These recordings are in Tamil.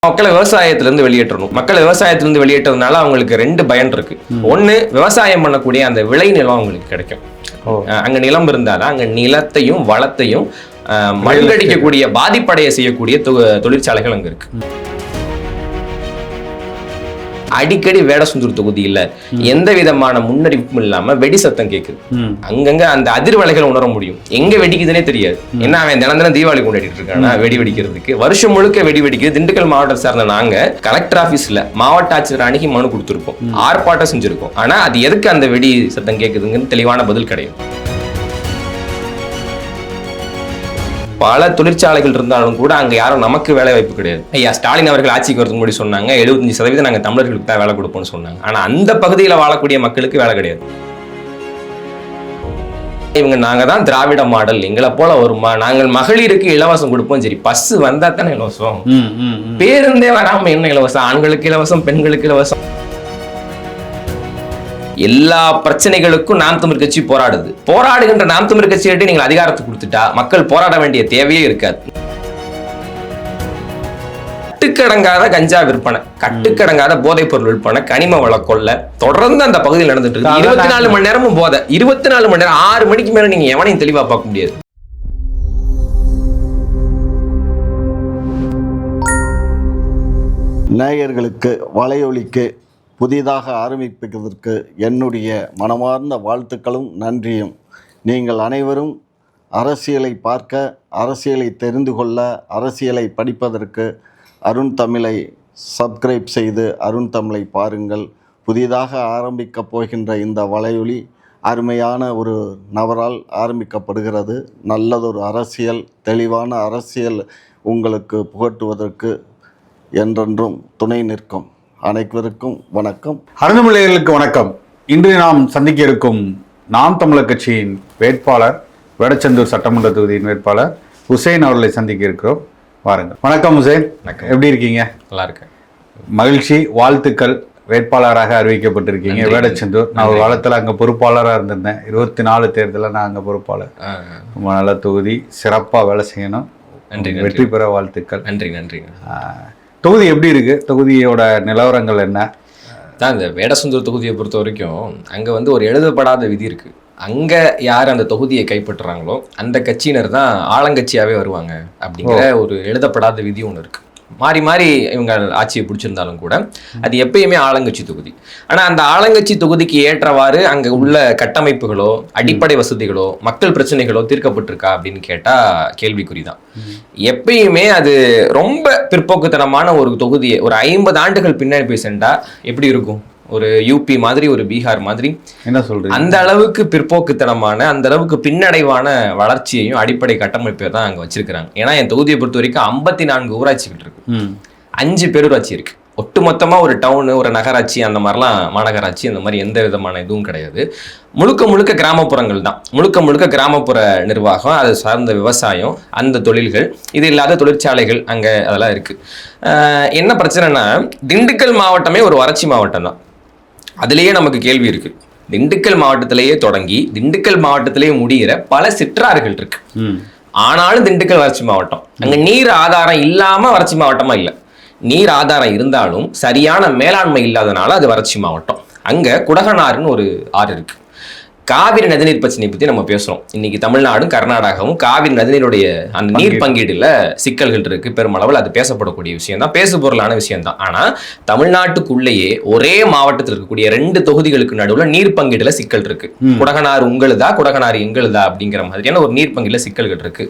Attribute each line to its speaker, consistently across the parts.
Speaker 1: மக்களை விவசாயத்திலிருந்து வெளியேற்றணும். மக்களை விவசாயத்திலிருந்து வெளியேற்றதுனால அவங்களுக்கு ரெண்டு பயன் இருக்கு. ஒண்ணு, விவசாயம் பண்ணக்கூடிய அந்த விளை நிலம் அவங்களுக்கு கிடைக்கும். அங்க நிலம் இருந்தாதான் அங்க நிலத்தையும் வளத்தையும் மழுங்கடிக்கக்கூடிய பாதிப்படைய செய்யக்கூடிய தொழிற்சாலைகள் அங்க இருக்கு. அடிக்கடி வேடசுந்தூர் தொகுதியில எந்த விதமான முன்னறிவிப்பும் இல்லாம வெடி சத்தம் கேக்குது. அங்கங்க அந்த அதிர்வலைகளை உணர முடியும். எங்க வெடிக்குதுன்னே தெரியாது. என்ன அவன் தினம் தீபாவளி கொண்டாடிட்டு இருக்கானா வெடி வெடிக்கிறதுக்கு. வருஷம் முழுக்க வெடி வெடிக்குது. திண்டுக்கல் மாவட்டம் சார்ந்த நாங்க கலெக்டர் ஆபீஸ்ல மாவட்ட ஆட்சியர் அணுகி மனு கொடுத்திருப்போம், ஆர்ப்பாட்டம் செஞ்சிருக்கோம். ஆனா அது எதுக்கு அந்த வெடி சத்தம் கேக்குதுங்கன்னு தெளிவான பதில் கிடையாது. பல தொழிற்சாலைகள் இருந்தாலும் கூட அங்க யாரும் நமக்கு வேலை வாய்ப்பு கிடையாது. ஐயா ஸ்டாலின் அவர்கள் ஆட்சிக்கு வரதுக்கு முன்னாடி சொன்னாங்க 75% நாங்க தமிழர்களுக்கு தான் வேலை கொடுப்போம்னு சொன்னாங்க. ஆனா அந்த பகுதியில வாழக்கூடிய மக்களுக்கு வேலை கிடையாது. இவங்க நாங்க தான் திராவிட மாடல், எங்களை போல வருமா, நாங்கள் மகளிருக்கு இலவசம் கொடுப்போம். சரி, பஸ் வந்தா தானே இலவசம், பேருந்தே வராம என்ன இலவசம், ஆண்களுக்கு இலவசம், பெண்களுக்கு இலவசம். எல்லா பிரச்சனைகளுக்கும் நாம் தமிழ் கட்சி போராடுகின்ற நாம் தமிழ் கட்சியிட்ட நீங்கள் அதிகாரத்தை கொடுத்துட்டா மக்கள் போராட வேண்டிய தேவையே இருக்காது. கட்டுக்கடங்காத கஞ்சா விற்பனை, கட்டுக்கடங்காத போதைப் பொருள் விற்பனை, கனிம வள கொள்ளை தொடர்ந்து அந்த பகுதியில் நடந்துட்டு இருக்கு. 24 மணி நேரமும் போதை, 24 மணி நேரம், 6 மணிக்கு மேல நீங்க எவனையும் தெளிவா பார்க்க முடியாது.
Speaker 2: நேயர்களுக்கு வலையொலிக்கு புதிதாக ஆரம்பிப்பதற்கு என்னுடைய மனமார்ந்த வாழ்த்துக்களும் நன்றியும். நீங்கள் அனைவரும் அரசியலை பார்க்க, அரசியலை தெரிந்து கொள்ள, அரசியலை படிப்பதற்கு அருண் தமிழை சப்ஸ்கிரைப் செய்து அருண் தமிழை பாருங்கள். புதிதாக ஆரம்பிக்கப் போகின்ற இந்த வலையொலி அருமையான ஒரு நபரால் ஆரம்பிக்கப்படுகிறது. நல்லதொரு அரசியல், தெளிவான அரசியல் உங்களுக்கு புகட்டுவதற்கு என்றென்றும் துணை நிற்கும். அனைவருக்கும் வணக்கம்.
Speaker 3: அருந்தமிழர்களுக்கு வணக்கம். இன்று நாம் சந்திக்க இருக்கும் நாம் தமிழர் கட்சியின் வேட்பாளர், வேடச்சந்தூர் சட்டமன்ற தொகுதியின் வேட்பாளர் ஹுசைன் அவர்களை சந்திக்க இருக்கிறோம். வாருங்கள். வணக்கம் ஹுசைன், எப்படி இருக்கீங்க?
Speaker 1: நல்லா இருக்கேன்.
Speaker 3: மகிழ்ச்சி, வாழ்த்துக்கள். வேட்பாளராக அறிவிக்கப்பட்டிருக்கீங்க வேடச்சந்தூர். நான் ஒரு காலத்தில் அங்கே பொறுப்பாளராக இருந்திருந்தேன். 24 தேர்தலில் நான் அங்கே பொறுப்பாளர். ரொம்ப நல்ல தொகுதி, சிறப்பாக வேலை செய்யணும்.
Speaker 1: நன்றி.
Speaker 3: வெற்றி பெற வாழ்த்துக்கள்.
Speaker 1: நன்றி நன்றி.
Speaker 3: தொகுதி எப்படி இருக்கு? தொகுதியோட நிலவரங்கள் என்ன?
Speaker 1: தான் இந்த வேடசுந்தூர் தொகுதியை பொறுத்த வரைக்கும் அங்கே ஒரு எழுதப்படாத விதி இருக்குது. அங்கே யார் அந்த தொகுதியை கைப்பற்றுறாங்களோ அந்த கட்சியினர் தான் ஆளுங்கட்சியாகவே வருவாங்க அப்படிங்கிற ஒரு எழுதப்படாத விதி ஒன்று இருக்குது. மாறி மாறி இவங்க ஆட்சியை பிடிச்சிருந்தாலும் கூட அது எப்பயுமே ஆளுங்கட்சி தொகுதி. ஆனால் அந்த ஆளுங்கட்சி தொகுதிக்கு ஏற்றவாறு அங்கே உள்ள கட்டமைப்புகளோ அடிப்படை வசதிகளோ மக்கள் பிரச்சனைகளோ தீர்க்கப்பட்டிருக்கா அப்படின்னு கேட்டால் கேள்விக்குறி தான். எப்பயுமே அது ரொம்ப பிற்போக்குத்தனமான ஒரு தொகுதியை ஒரு 50 ஆண்டுகள் பின்னாடி போய் சென்றா எப்படி இருக்கும்? ஒரு யூபி மாதிரி, ஒரு பீகார் மாதிரி,
Speaker 3: என்ன சொல்றீங்க? அந்த
Speaker 1: அளவுக்கு பிற்போக்குத்தனமான, அந்த அளவுக்கு பின்னடைவான வளர்ச்சியையும் அடிப்படை கட்டமைப்பை தான் அங்க வச்சிருக்கிறாங்க. ஏன்னா என் தொகுதியை பொறுத்த வரைக்கும் 54 ஊராட்சிகள் இருக்கு, 5 பேரூராட்சி இருக்கு. ஒட்டுமொத்தமா ஒரு டவுனு, ஒரு நகராட்சி, அந்த மாதிரிலாம் மாநகராட்சி, அந்த மாதிரி எந்த விதமான இதுவும் கிடையாது. முழுக்க முழுக்க கிராமப்புறங்கள் தான். முழுக்க முழுக்க கிராமப்புற நிர்வாகம், அது சார்ந்த விவசாயம், அந்த தொழில்கள், இது இல்லாத தொழிற்சாலைகள் அங்க அதெல்லாம் இருக்கு. என்ன பிரச்சனைனா, திண்டுக்கல் மாவட்டமே ஒரு வறட்சி மாவட்டம் தான். அதுலேயே நமக்கு கேள்வி இருக்கு. திண்டுக்கல் மாவட்டத்திலேயே தொடங்கி திண்டுக்கல் மாவட்டத்திலேயே முடிகிற பல சிற்றாறுகள் இருக்கு. ஆனாலும் திண்டுக்கல் வறட்சி மாவட்டம். அங்க நீர் ஆதாரம் இல்லாம வறட்சி மாவட்டமா இல்லை. நீர் ஆதாரம் இருந்தாலும் சரியான மேலாண்மை இல்லாதனால அது வறட்சி மாவட்டம். அங்க குடகனாறுன்னு ஒரு ஆறு இருக்கு. காவிரி நதிநீர் பிரச்சனை பத்தி நம்ம பேசுறோம். இன்னைக்கு தமிழ்நாடும் கர்நாடகாவும் காவிரி நதிநீருடைய அந்த நீர் பங்கீடுல சிக்கல்கள் இருக்கு. பெருமளவில் அது பேசப்படக்கூடிய விஷயம் தான், பேசு பொருளான விஷயம் தான். ஆனா தமிழ்நாட்டுக்குள்ளேயே ஒரே மாவட்டத்தில் இருக்கக்கூடிய 2 தொகுதிகளுக்கு நடுவுல நீர் பங்கீடுல சிக்கல் இருக்கு. குடகனாறு உங்களுதா, குடகனாறு எங்களுதா அப்படிங்கிற மாதிரியான ஒரு நீர் பங்கீடுல சிக்கல்கள் இருக்கு.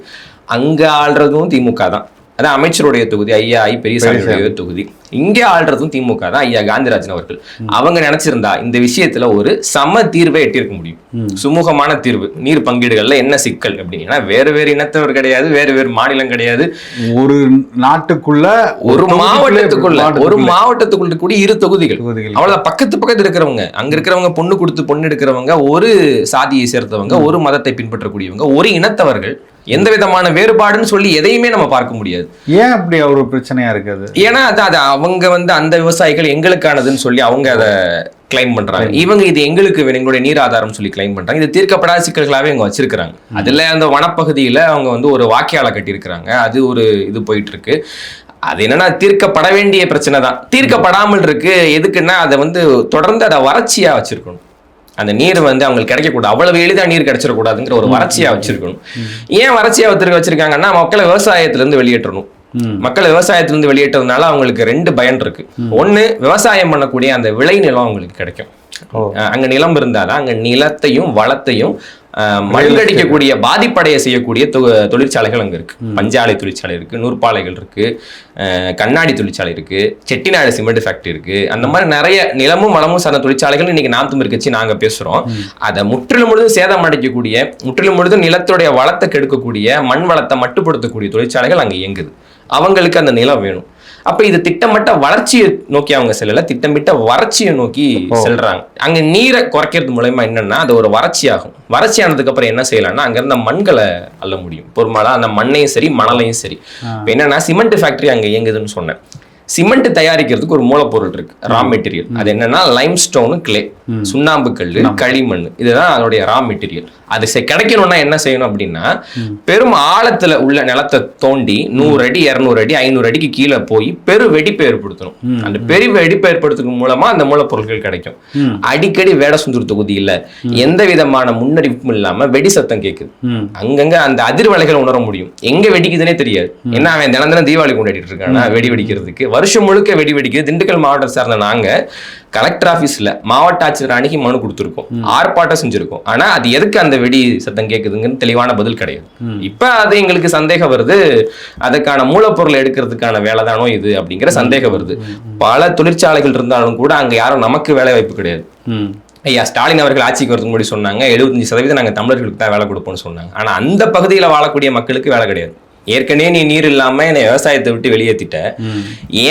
Speaker 1: அங்க ஆள்றதும் திமுக தான். அதான் அமைச்சருடைய தொகுதி, ஐயா ஐ பெரியசாமியுடைய தொகுதி. இங்கே ஆள்றதும் திமுக தான், ஐயா காந்திராஜன் அவர்கள். அவங்க நினைச்சிருந்தா இந்த விஷயத்துல ஒரு சம தீர்வை எட்டியிருக்க முடியும். சுமூகமான தீர்வு. நீர் பங்கீடுகள்ல என்ன சிக்கல் அப்படின்னா, வேறு வேறு இனத்தவர் கிடையாது, வேறு வேறு மாநிலம் கிடையாது.
Speaker 3: ஒரு நாட்டுக்குள்ள
Speaker 1: ஒரு மாவட்டத்துக்குள்ள கூடி 2 தொகுதிகள். அவ்வளவு பக்கத்து இருக்கிறவங்க, அங்க இருக்கிறவங்க பொண்ணு கொடுத்து பொண்ணு எடுக்கிறவங்க, ஒரு சாதியை சேர்ந்தவங்க, ஒரு மதத்தை பின்பற்றக்கூடியவங்க, ஒரு இனத்தவர்கள். எந்த விதமான வேறுபாடுன்னு சொல்லி எதையுமே நம்ம பார்க்க முடியாது.
Speaker 3: ஏன் அப்படி ஒரு பிரச்சனையா இருக்காது?
Speaker 1: ஏன்னா அது அவங்க அந்த விவசாயிகள் எங்களுக்கானதுன்னு சொல்லி அவங்க அதை கிளைம் பண்றாங்க. இவங்க இது எங்களுக்கு வேணும், எங்களுடைய நீர் ஆதாரம் சொல்லி கிளைம் பண்றாங்க. இது தீர்க்கப்படாத சிக்கல்களாவே இவங்க வச்சிருக்காங்க. அதுல அந்த வனப்பகுதியில அவங்க வந்து ஒரு வாக்கியால கட்டியிருக்கிறாங்க. அது ஒரு இது போயிட்டு இருக்கு. அது என்னன்னா தீர்க்கப்பட வேண்டிய பிரச்சனை தான், தீர்க்கப்படாமல் இருக்கு. எதுக்குன்னா அதை வந்து தொடர்ந்து அதை வறட்சியா வச்சிருக்கணும். அந்த நீர் வந்து அவங்களுக்கு கிடைக்கக்கூடாது, அவ்வளவு எளிதா நீர் கிடைச்சிடக்கூடாதுங்கிற ஒரு வறட்சியா வச்சிருக்கணும். ஏன் வறட்சியா வச்சிருக்காங்கன்னா மக்களை விவசாயத்துல இருந்து வெளியேற்றணும். மக்கள் விவசாயத்திலிருந்து வெளியேற்றதுனால அவங்களுக்கு 2 பயன் இருக்கு. ஒண்ணு, விவசாயம் பண்ணக்கூடிய அந்த விளைநிலம் அவங்களுக்கு கிடைக்கும். அங்க நிலம் இருந்தாதான் அங்க நிலத்தையும் வளத்தையும் மழுங்கடிக்கக்கூடிய பாதிப்படைய செய்யக்கூடிய தொழிற்சாலைகள் அங்க இருக்கு. பஞ்சாலை தொழிற்சாலை இருக்கு, நூற்பாலைகள் இருக்கு, கண்ணாடி தொழிற்சாலை இருக்கு, செட்டிநாடு சிமெண்ட் ஃபேக்டரி இருக்கு. அந்த மாதிரி நிறைய நிலமும் வளமும் சார்ந்த தொழிற்சாலைகள் இன்னைக்கு நாம் தமிழர் கட்சி நாங்க பேசுறோம். அதை முற்றிலும் முழுதும் சேதம் அடைக்கக்கூடிய, முற்றிலும் முழுதும் நிலத்துடைய வளத்தை கெடுக்கக்கூடிய, மண் வளத்தை மட்டுப்படுத்தக்கூடிய தொழிற்சாலைகள் அங்க இயங்குது. அவங்களுக்கு அந்த நிலம் வேணும். அப்ப இது திட்டமிட்ட வளர்ச்சியை நோக்கி அவங்க செல்லல, திட்டமிட்ட வறட்சியை நோக்கி செல்றாங்க. அங்க நீரை குறைக்கிறது மூலமா என்னன்னா அது ஒரு வறட்சி ஆகும். வறட்சி ஆனதுக்கு அப்புறம் என்ன செய்யலாம்னா அங்க இருந்த மண்களை அள்ள முடியும். பொறுமாடா அந்த மண்ணையும் சரி மணலையும் சரி. என்னன்னா சிமெண்ட் ஃபேக்டரி அங்க இயங்குதுன்னு சொன்னேன். சிமெண்ட் தயாரிக்கிறதுக்கு ஒரு மூலப்பொருள் இருக்கு, ரா மெட்டீரியல். அது என்னன்னா லைம்ஸ்டோனு, கிளே, சுண்ணாம்பு கல், களிமண். இதுதான் அதோடைய ரா மெட்டீரியல். அது கிடைக்கணும்னா என்ன செய்யணும் அப்படின்னா பெரும் ஆழத்துல உள்ள நிலத்தை தோண்டி 100 அடி 200 அடி 500 அடிக்கு கீழே போய் பெரு வெடிப்பு ஏற்படுத்தணும். அந்த பெரு வெடிப்பு ஏற்படுத்தும் மூலமா அந்த மூலப்பொருட்கள் கிடைக்கும். அடிக்கடி வேடசுந்தூர் தொகுதியில எந்த விதமான முன்னறிவிப்பும் இல்லாம வெடி சத்தம் கேட்குது. அங்கங்க அந்த அதிர்வலைகள் உணர முடியும். எங்க வெடிக்குதுன்னே தெரியாது. என்ன அவன் தினம் தினம் தீபாவளி கொண்டாடிட்டு இருக்கானா வெடி வெடிக்கிறதுக்கு. வருஷம் முழுக்க வெடி வெடிக்குது. திண்டுக்கல் மாவட்டத்தை சார்ந்த நாங்க கலெக்டர் ஆபீஸ்ல மாவட்ட ஆட்சியர் அணுகி மனு கொடுத்துருக்கோம், ஆர்ப்பாட்டம் செஞ்சிருக்கோம். ஆனா அது எதுக்கு அந்த வெடி சத்தம் கேட்குதுங்கன்னு தெளிவான பதில் கிடையாது. இப்ப அது எங்களுக்கு சந்தேகம் வருது, அதுக்கான மூலப்பொருள் எடுக்கிறதுக்கான வேலை தானோ இது அப்படிங்கிற சந்தேகம் வருது. பல தொழிற்சாலைகள் இருந்தாலும் கூட அங்க யாரும் நமக்கு வேலை வாய்ப்பு கிடையாது. ஐயா ஸ்டாலின் அவர்கள் ஆட்சிக்கு வரதுக்கு முன்னாடி சொன்னாங்க 75% நாங்க தமிழர்களுக்கு தான் வேலை கொடுப்போம்னு சொன்னாங்க. ஆனா அந்த பகுதியில வாழக்கூடிய மக்களுக்கு வேலை கிடையாது. ஏற்கனவே நீ நீர் இல்லாம என்னை விவசாயத்தை விட்டு வெளியேற்றிட்ட,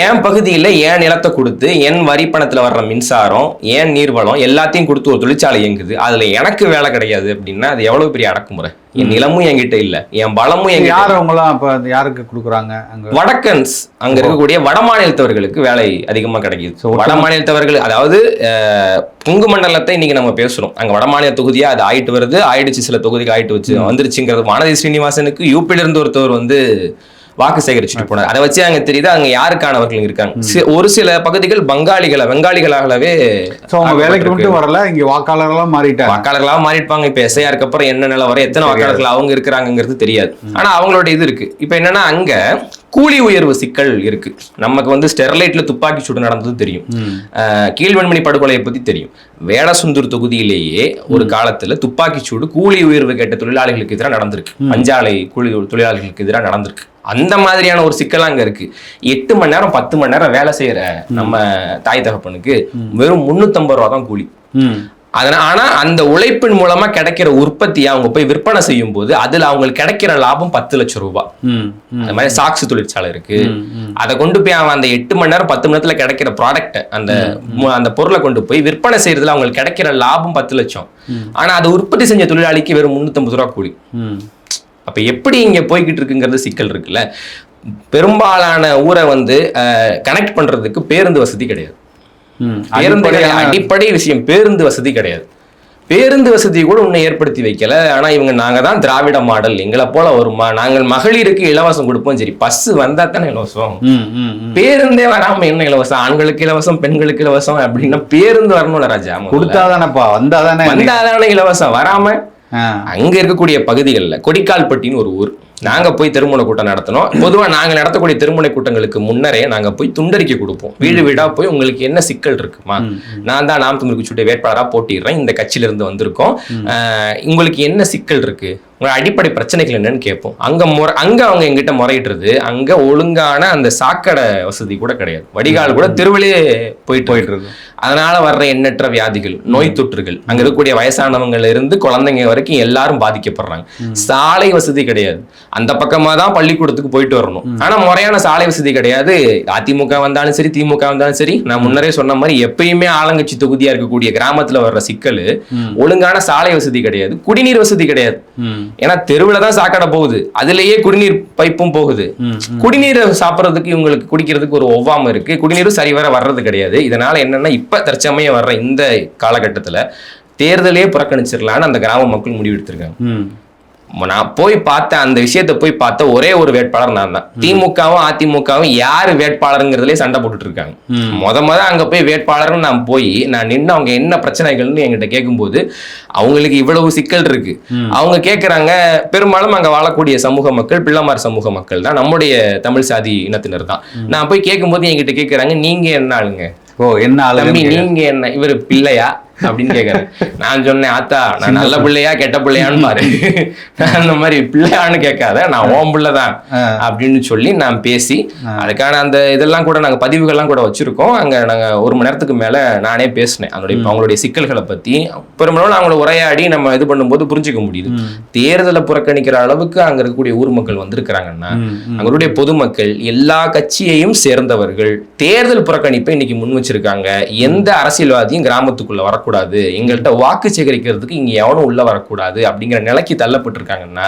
Speaker 1: என் பகுதியில என் நிலத்தை கொடுத்து என் வரி பணத்துல வர்ற மின்சாரம், என் நீர்வளம் எல்லாத்தையும் கொடுத்து ஒரு தொழிற்சாலை இயங்குது, அதுல எனக்கு வேலை கிடையாது அப்படின்னா அது எவ்வளவு பெரிய அடக்குமுறை. என் நிலமும் என்கிட்ட இல்ல, என் பலமும் என்கிட்ட.
Speaker 3: யாரவங்களாம் அப்ப யாருக்கு கொடுக்குறாங்க?
Speaker 1: வடக்கன்ஸ், அங்க இருக்கக்கூடிய வட மாநிலத்தவர்களுக்கு வேலை அதிகமா கிடைக்குது. வட மாநிலத்தவர்கள், அதாவது கொங்கு மண்டலத்தை இன்னைக்கு நம்ம பேசுறோம், அங்க வட மாநில தொகுதியா அது ஆயிட்டு வருது, ஆயிடுச்சு, சில தொகுதிக்கு ஆயிட்டு வந்துருச்சுங்கிறது. வானதி ஸ்ரீனிவாசனுக்கு யூபியில இருந்து ஒருத்தவர் வந்து வாக்கு சேகரிச்சுட்டு போனார். அதை வச்சு அங்க தெரியுது அங்க யாருக்கானவர்கள் இருக்காங்க. ஒரு சில பகுதிகள் வெங்காளிகளாகவே
Speaker 3: வேலைக்கு மட்டும் வரல, இங்க வாக்காளர்களா
Speaker 1: மாறிட்டாங்க. இப்ப எஸ்ஐஆருக்கு அப்புறம் என்ன நிலவரம், எத்தனை வாக்காளர்கள் அவங்க இருக்கிறாங்கிறது தெரியாது. ஆனா அவங்களோட இது இருக்கு. இப்ப என்னன்னா அங்க கூலி உயர்வு சிக்கல் இருக்கு. நமக்கு வந்து ஸ்டெர்லைட்ல துப்பாக்கி சூடு நடந்தது தெரியும், கீழ்வன்மணி படுகொலையை பத்தி தெரியும். வேடசுந்தூர் தொகுதியிலேயே ஒரு காலத்துல துப்பாக்கி சூடு கூலி உயர்வு கேட்ட தொழிலாளிகளுக்கு எதிராக நடந்திருக்கு, பஞ்சாலை கூலி தொழிலாளிகளுக்கு எதிராக நடந்திருக்கு. அந்த மாதிரியான ஒரு சிக்கல் அங்க இருக்கு. 8 மணி நேரம் 10 மணி நேரம் வேலை செய்யற நம்ம தாய் தகப்பனுக்கு வெறும் 350 ரூபா தான் கூலி. ஆனா அந்த உழைப்பின் மூலமா கிடைக்கிற உற்பத்தியை அவங்க போய் விற்பனை செய்யும் போது அதுல அவங்களுக்கு கிடைக்கிற லாபம் 10 லட்சம் ரூபாய். அந்த மாதிரி சாக்ஸ் தொழிற்சாலை இருக்கு. அதை கொண்டு போய் அவன் அந்த 8 மணி நேரம் 10 மணி நேரத்துல கிடைக்கிற ப்ராடக்ட், அந்த பொருளை கொண்டு போய் விற்பனை செய்யறதுல அவங்களுக்கு கிடைக்கிற லாபம் 10 லட்சம். ஆனா அதை உற்பத்தி செஞ்ச தொழிலாளிக்கு வெறும் 350 ரூபா கூலி. அப்ப எப்படி இங்க போய்கிட்டு இருக்குங்கிறது சிக்கல் இருக்குல்ல. பெரும்பாலான ஊரை வந்து கனெக்ட் பண்றதுக்கு பேருந்து வசதி கிடையாது. அடிப்படை விஷயம் பேருந்து வசதி கிடையாது. பேருந்து வசதி கூட இன்னும் ஏற்படுத்தி வைக்கல. ஆனா இவங்க நாங்க தான் திராவிட மாடல், எங்களை போல வருமா, நாங்கள் மகளிருக்கு இலவசம் கொடுப்போம். சரி, பஸ் வந்தா தானே இலவசம், பேருந்தே வராம என்ன இலவசம், ஆண்களுக்கு இலவசம் பெண்களுக்கு இலவசம் அப்படின்னா பேருந்து வரணும்ல ராஜா,
Speaker 3: கொடுத்தாதானப்பா, வந்தாதானே
Speaker 1: இலவசம். வராம அங்க இருக்கக்கூடிய பகுதிகளில் கொடிக்கால்பட்டின்னு ஒரு ஊர், நாங்க போய் திருமண கூட்டம் நடத்தணும். பொதுவா நாங்க நடத்தக்கூடிய திருமண கூட்டங்களுக்கு முன்னரே நாங்க போய் துண்டறிக்கை கொடுப்போம். வீடு வீடா போய் உங்களுக்கு என்ன சிக்கல் இருக்குமா, நான் தான் நாம் தமிழர் கட்சியுடைய வேட்பாளராக போட்டிடுறேன், இந்த கட்சியில இருந்து வந்திருக்கோம், உங்களுக்கு என்ன சிக்கல் இருக்கு, உங்க அடிப்படை பிரச்சனைகள் என்னன்னு கேட்போம். அங்க அவங்க எங்கிட்ட முறையிடுறது, அங்க ஒழுங்கான அந்த சாக்கடை வசதி கூட கிடையாது, வடிகால் கூட தெருவிலே போயிட்டு இருக்கு. அதனால வர்ற எண்ணற்ற வியாதிகள், நோய் தொற்றுகள், அங்க இருக்கக்கூடிய வயசானவங்கல இருந்து குழந்தைங்க வரைக்கும் எல்லாரும் பாதிக்கப்படுறாங்க. சாலை வசதி கிடையாது. அந்த பக்கமா தான் பள்ளிக்கூடத்துக்கு போயிட்டு வரணும். ஆனா முறையான சாலை வசதி கிடையாது. அதிமுக வந்தாலும் சரி, திமுக வந்தாலும் சரி, நான் முன்னரே சொன்ன மாதிரி எப்பயுமே ஆளுங்கட்சி தொகுதியா இருக்கக்கூடிய கிராமத்துல வர்ற சிக்கல் ஒழுங்கான சாலை வசதி கிடையாது, குடிநீர் வசதி கிடையாது. ஏன்னா தெருவுல தான் சாக்கடை போகுது, அதுலயே குடிநீர் பைப்பும் போகுது. குடிநீரை சாப்பிட்றதுக்கு இவங்களுக்கு குடிக்கிறதுக்கு ஒரு ஒவ்வாம இருக்கு, குடிநீரும் சரிவர வர்றது கிடையாது. இதனால என்னன்னா இப்ப தற்சமயம் வர்ற இந்த காலகட்டத்துல தேர்தலே புறக்கணிச்சிடலான்னு அந்த கிராம மக்கள் முடிவெடுத்திருக்காங்க. நான் போய் பார்த்தேன், அந்த விஷயத்தை போய் பார்த்த ஒரே ஒரு வேட்பாளர் நான் தான். திமுகவும் அதிமுகவும் யாரு வேட்பாளருங்கிறதுலே சண்டை போட்டுட்டு இருக்காங்க. முத அங்க போய் வேட்பாளர்னு நான் நின்று அவங்க என்ன பிரச்சனைகள்னு என்கிட்ட கேட்கும்போது அவங்களுக்கு இவ்வளவு சிக்கல் இருக்கு. அவங்க கேட்கறாங்க, பெரும்பாலும் அங்க வாழக்கூடிய சமூக மக்கள் பிள்ளைமார் சமூக மக்கள் தான், நம்முடைய தமிழ் சாதி இனத்தினர் தான். நான் போய் கேட்கும்போது என்கிட்ட கேட்கறாங்க, நீங்க என்ன ஆளுங்க?
Speaker 3: என்ன
Speaker 1: தம்பி நீங்க என்ன, இவரு பிள்ளையா அப்படின்னு கேக்குறேன். நான் சொன்னேன், ஆத்தா நான் நல்ல பிள்ளையா கெட்ட பிள்ளையான்னு பாரு, அந்த மாதிரி பிள்ளையான்னு கேட்காத, நான் ஓம் பிள்ளைதான் அப்படின்னு சொல்லி நான் பேசி அதுக்கான அந்த இதெல்லாம் கூட நாங்க பதிவுகள்லாம் கூட வச்சிருக்கோம். அங்க நாங்க 1 மணி நேரத்துக்கு மேல நானே பேசினேன் அவங்களுடைய சிக்கல்களை பத்தி. பெரும்பாலும் அவங்கள உரையாடி நம்ம இது பண்ணும்போது புரிஞ்சுக்க முடியுது. தேர்தலை புறக்கணிக்கிற அளவுக்கு அங்க இருக்கக்கூடிய ஊர் மக்கள் வந்திருக்கிறாங்கன்னா அவங்களுடைய பொதுமக்கள் எல்லா கட்சியையும் சேர்ந்தவர்கள் தேர்தல் புறக்கணிப்பை இன்னைக்கு முன் வச்சிருக்காங்க. எந்த அரசியல்வாதியும் கிராமத்துக்குள்ள வரக்கூடாது, எங்கள்கிட்ட வாக்கு சேகரிக்கிறதுக்கு இங்க எவனும் உள்ள வரக்கூடாது அப்படிங்கிற நிலைக்கு தள்ளப்பட்டிருக்காங்கன்னா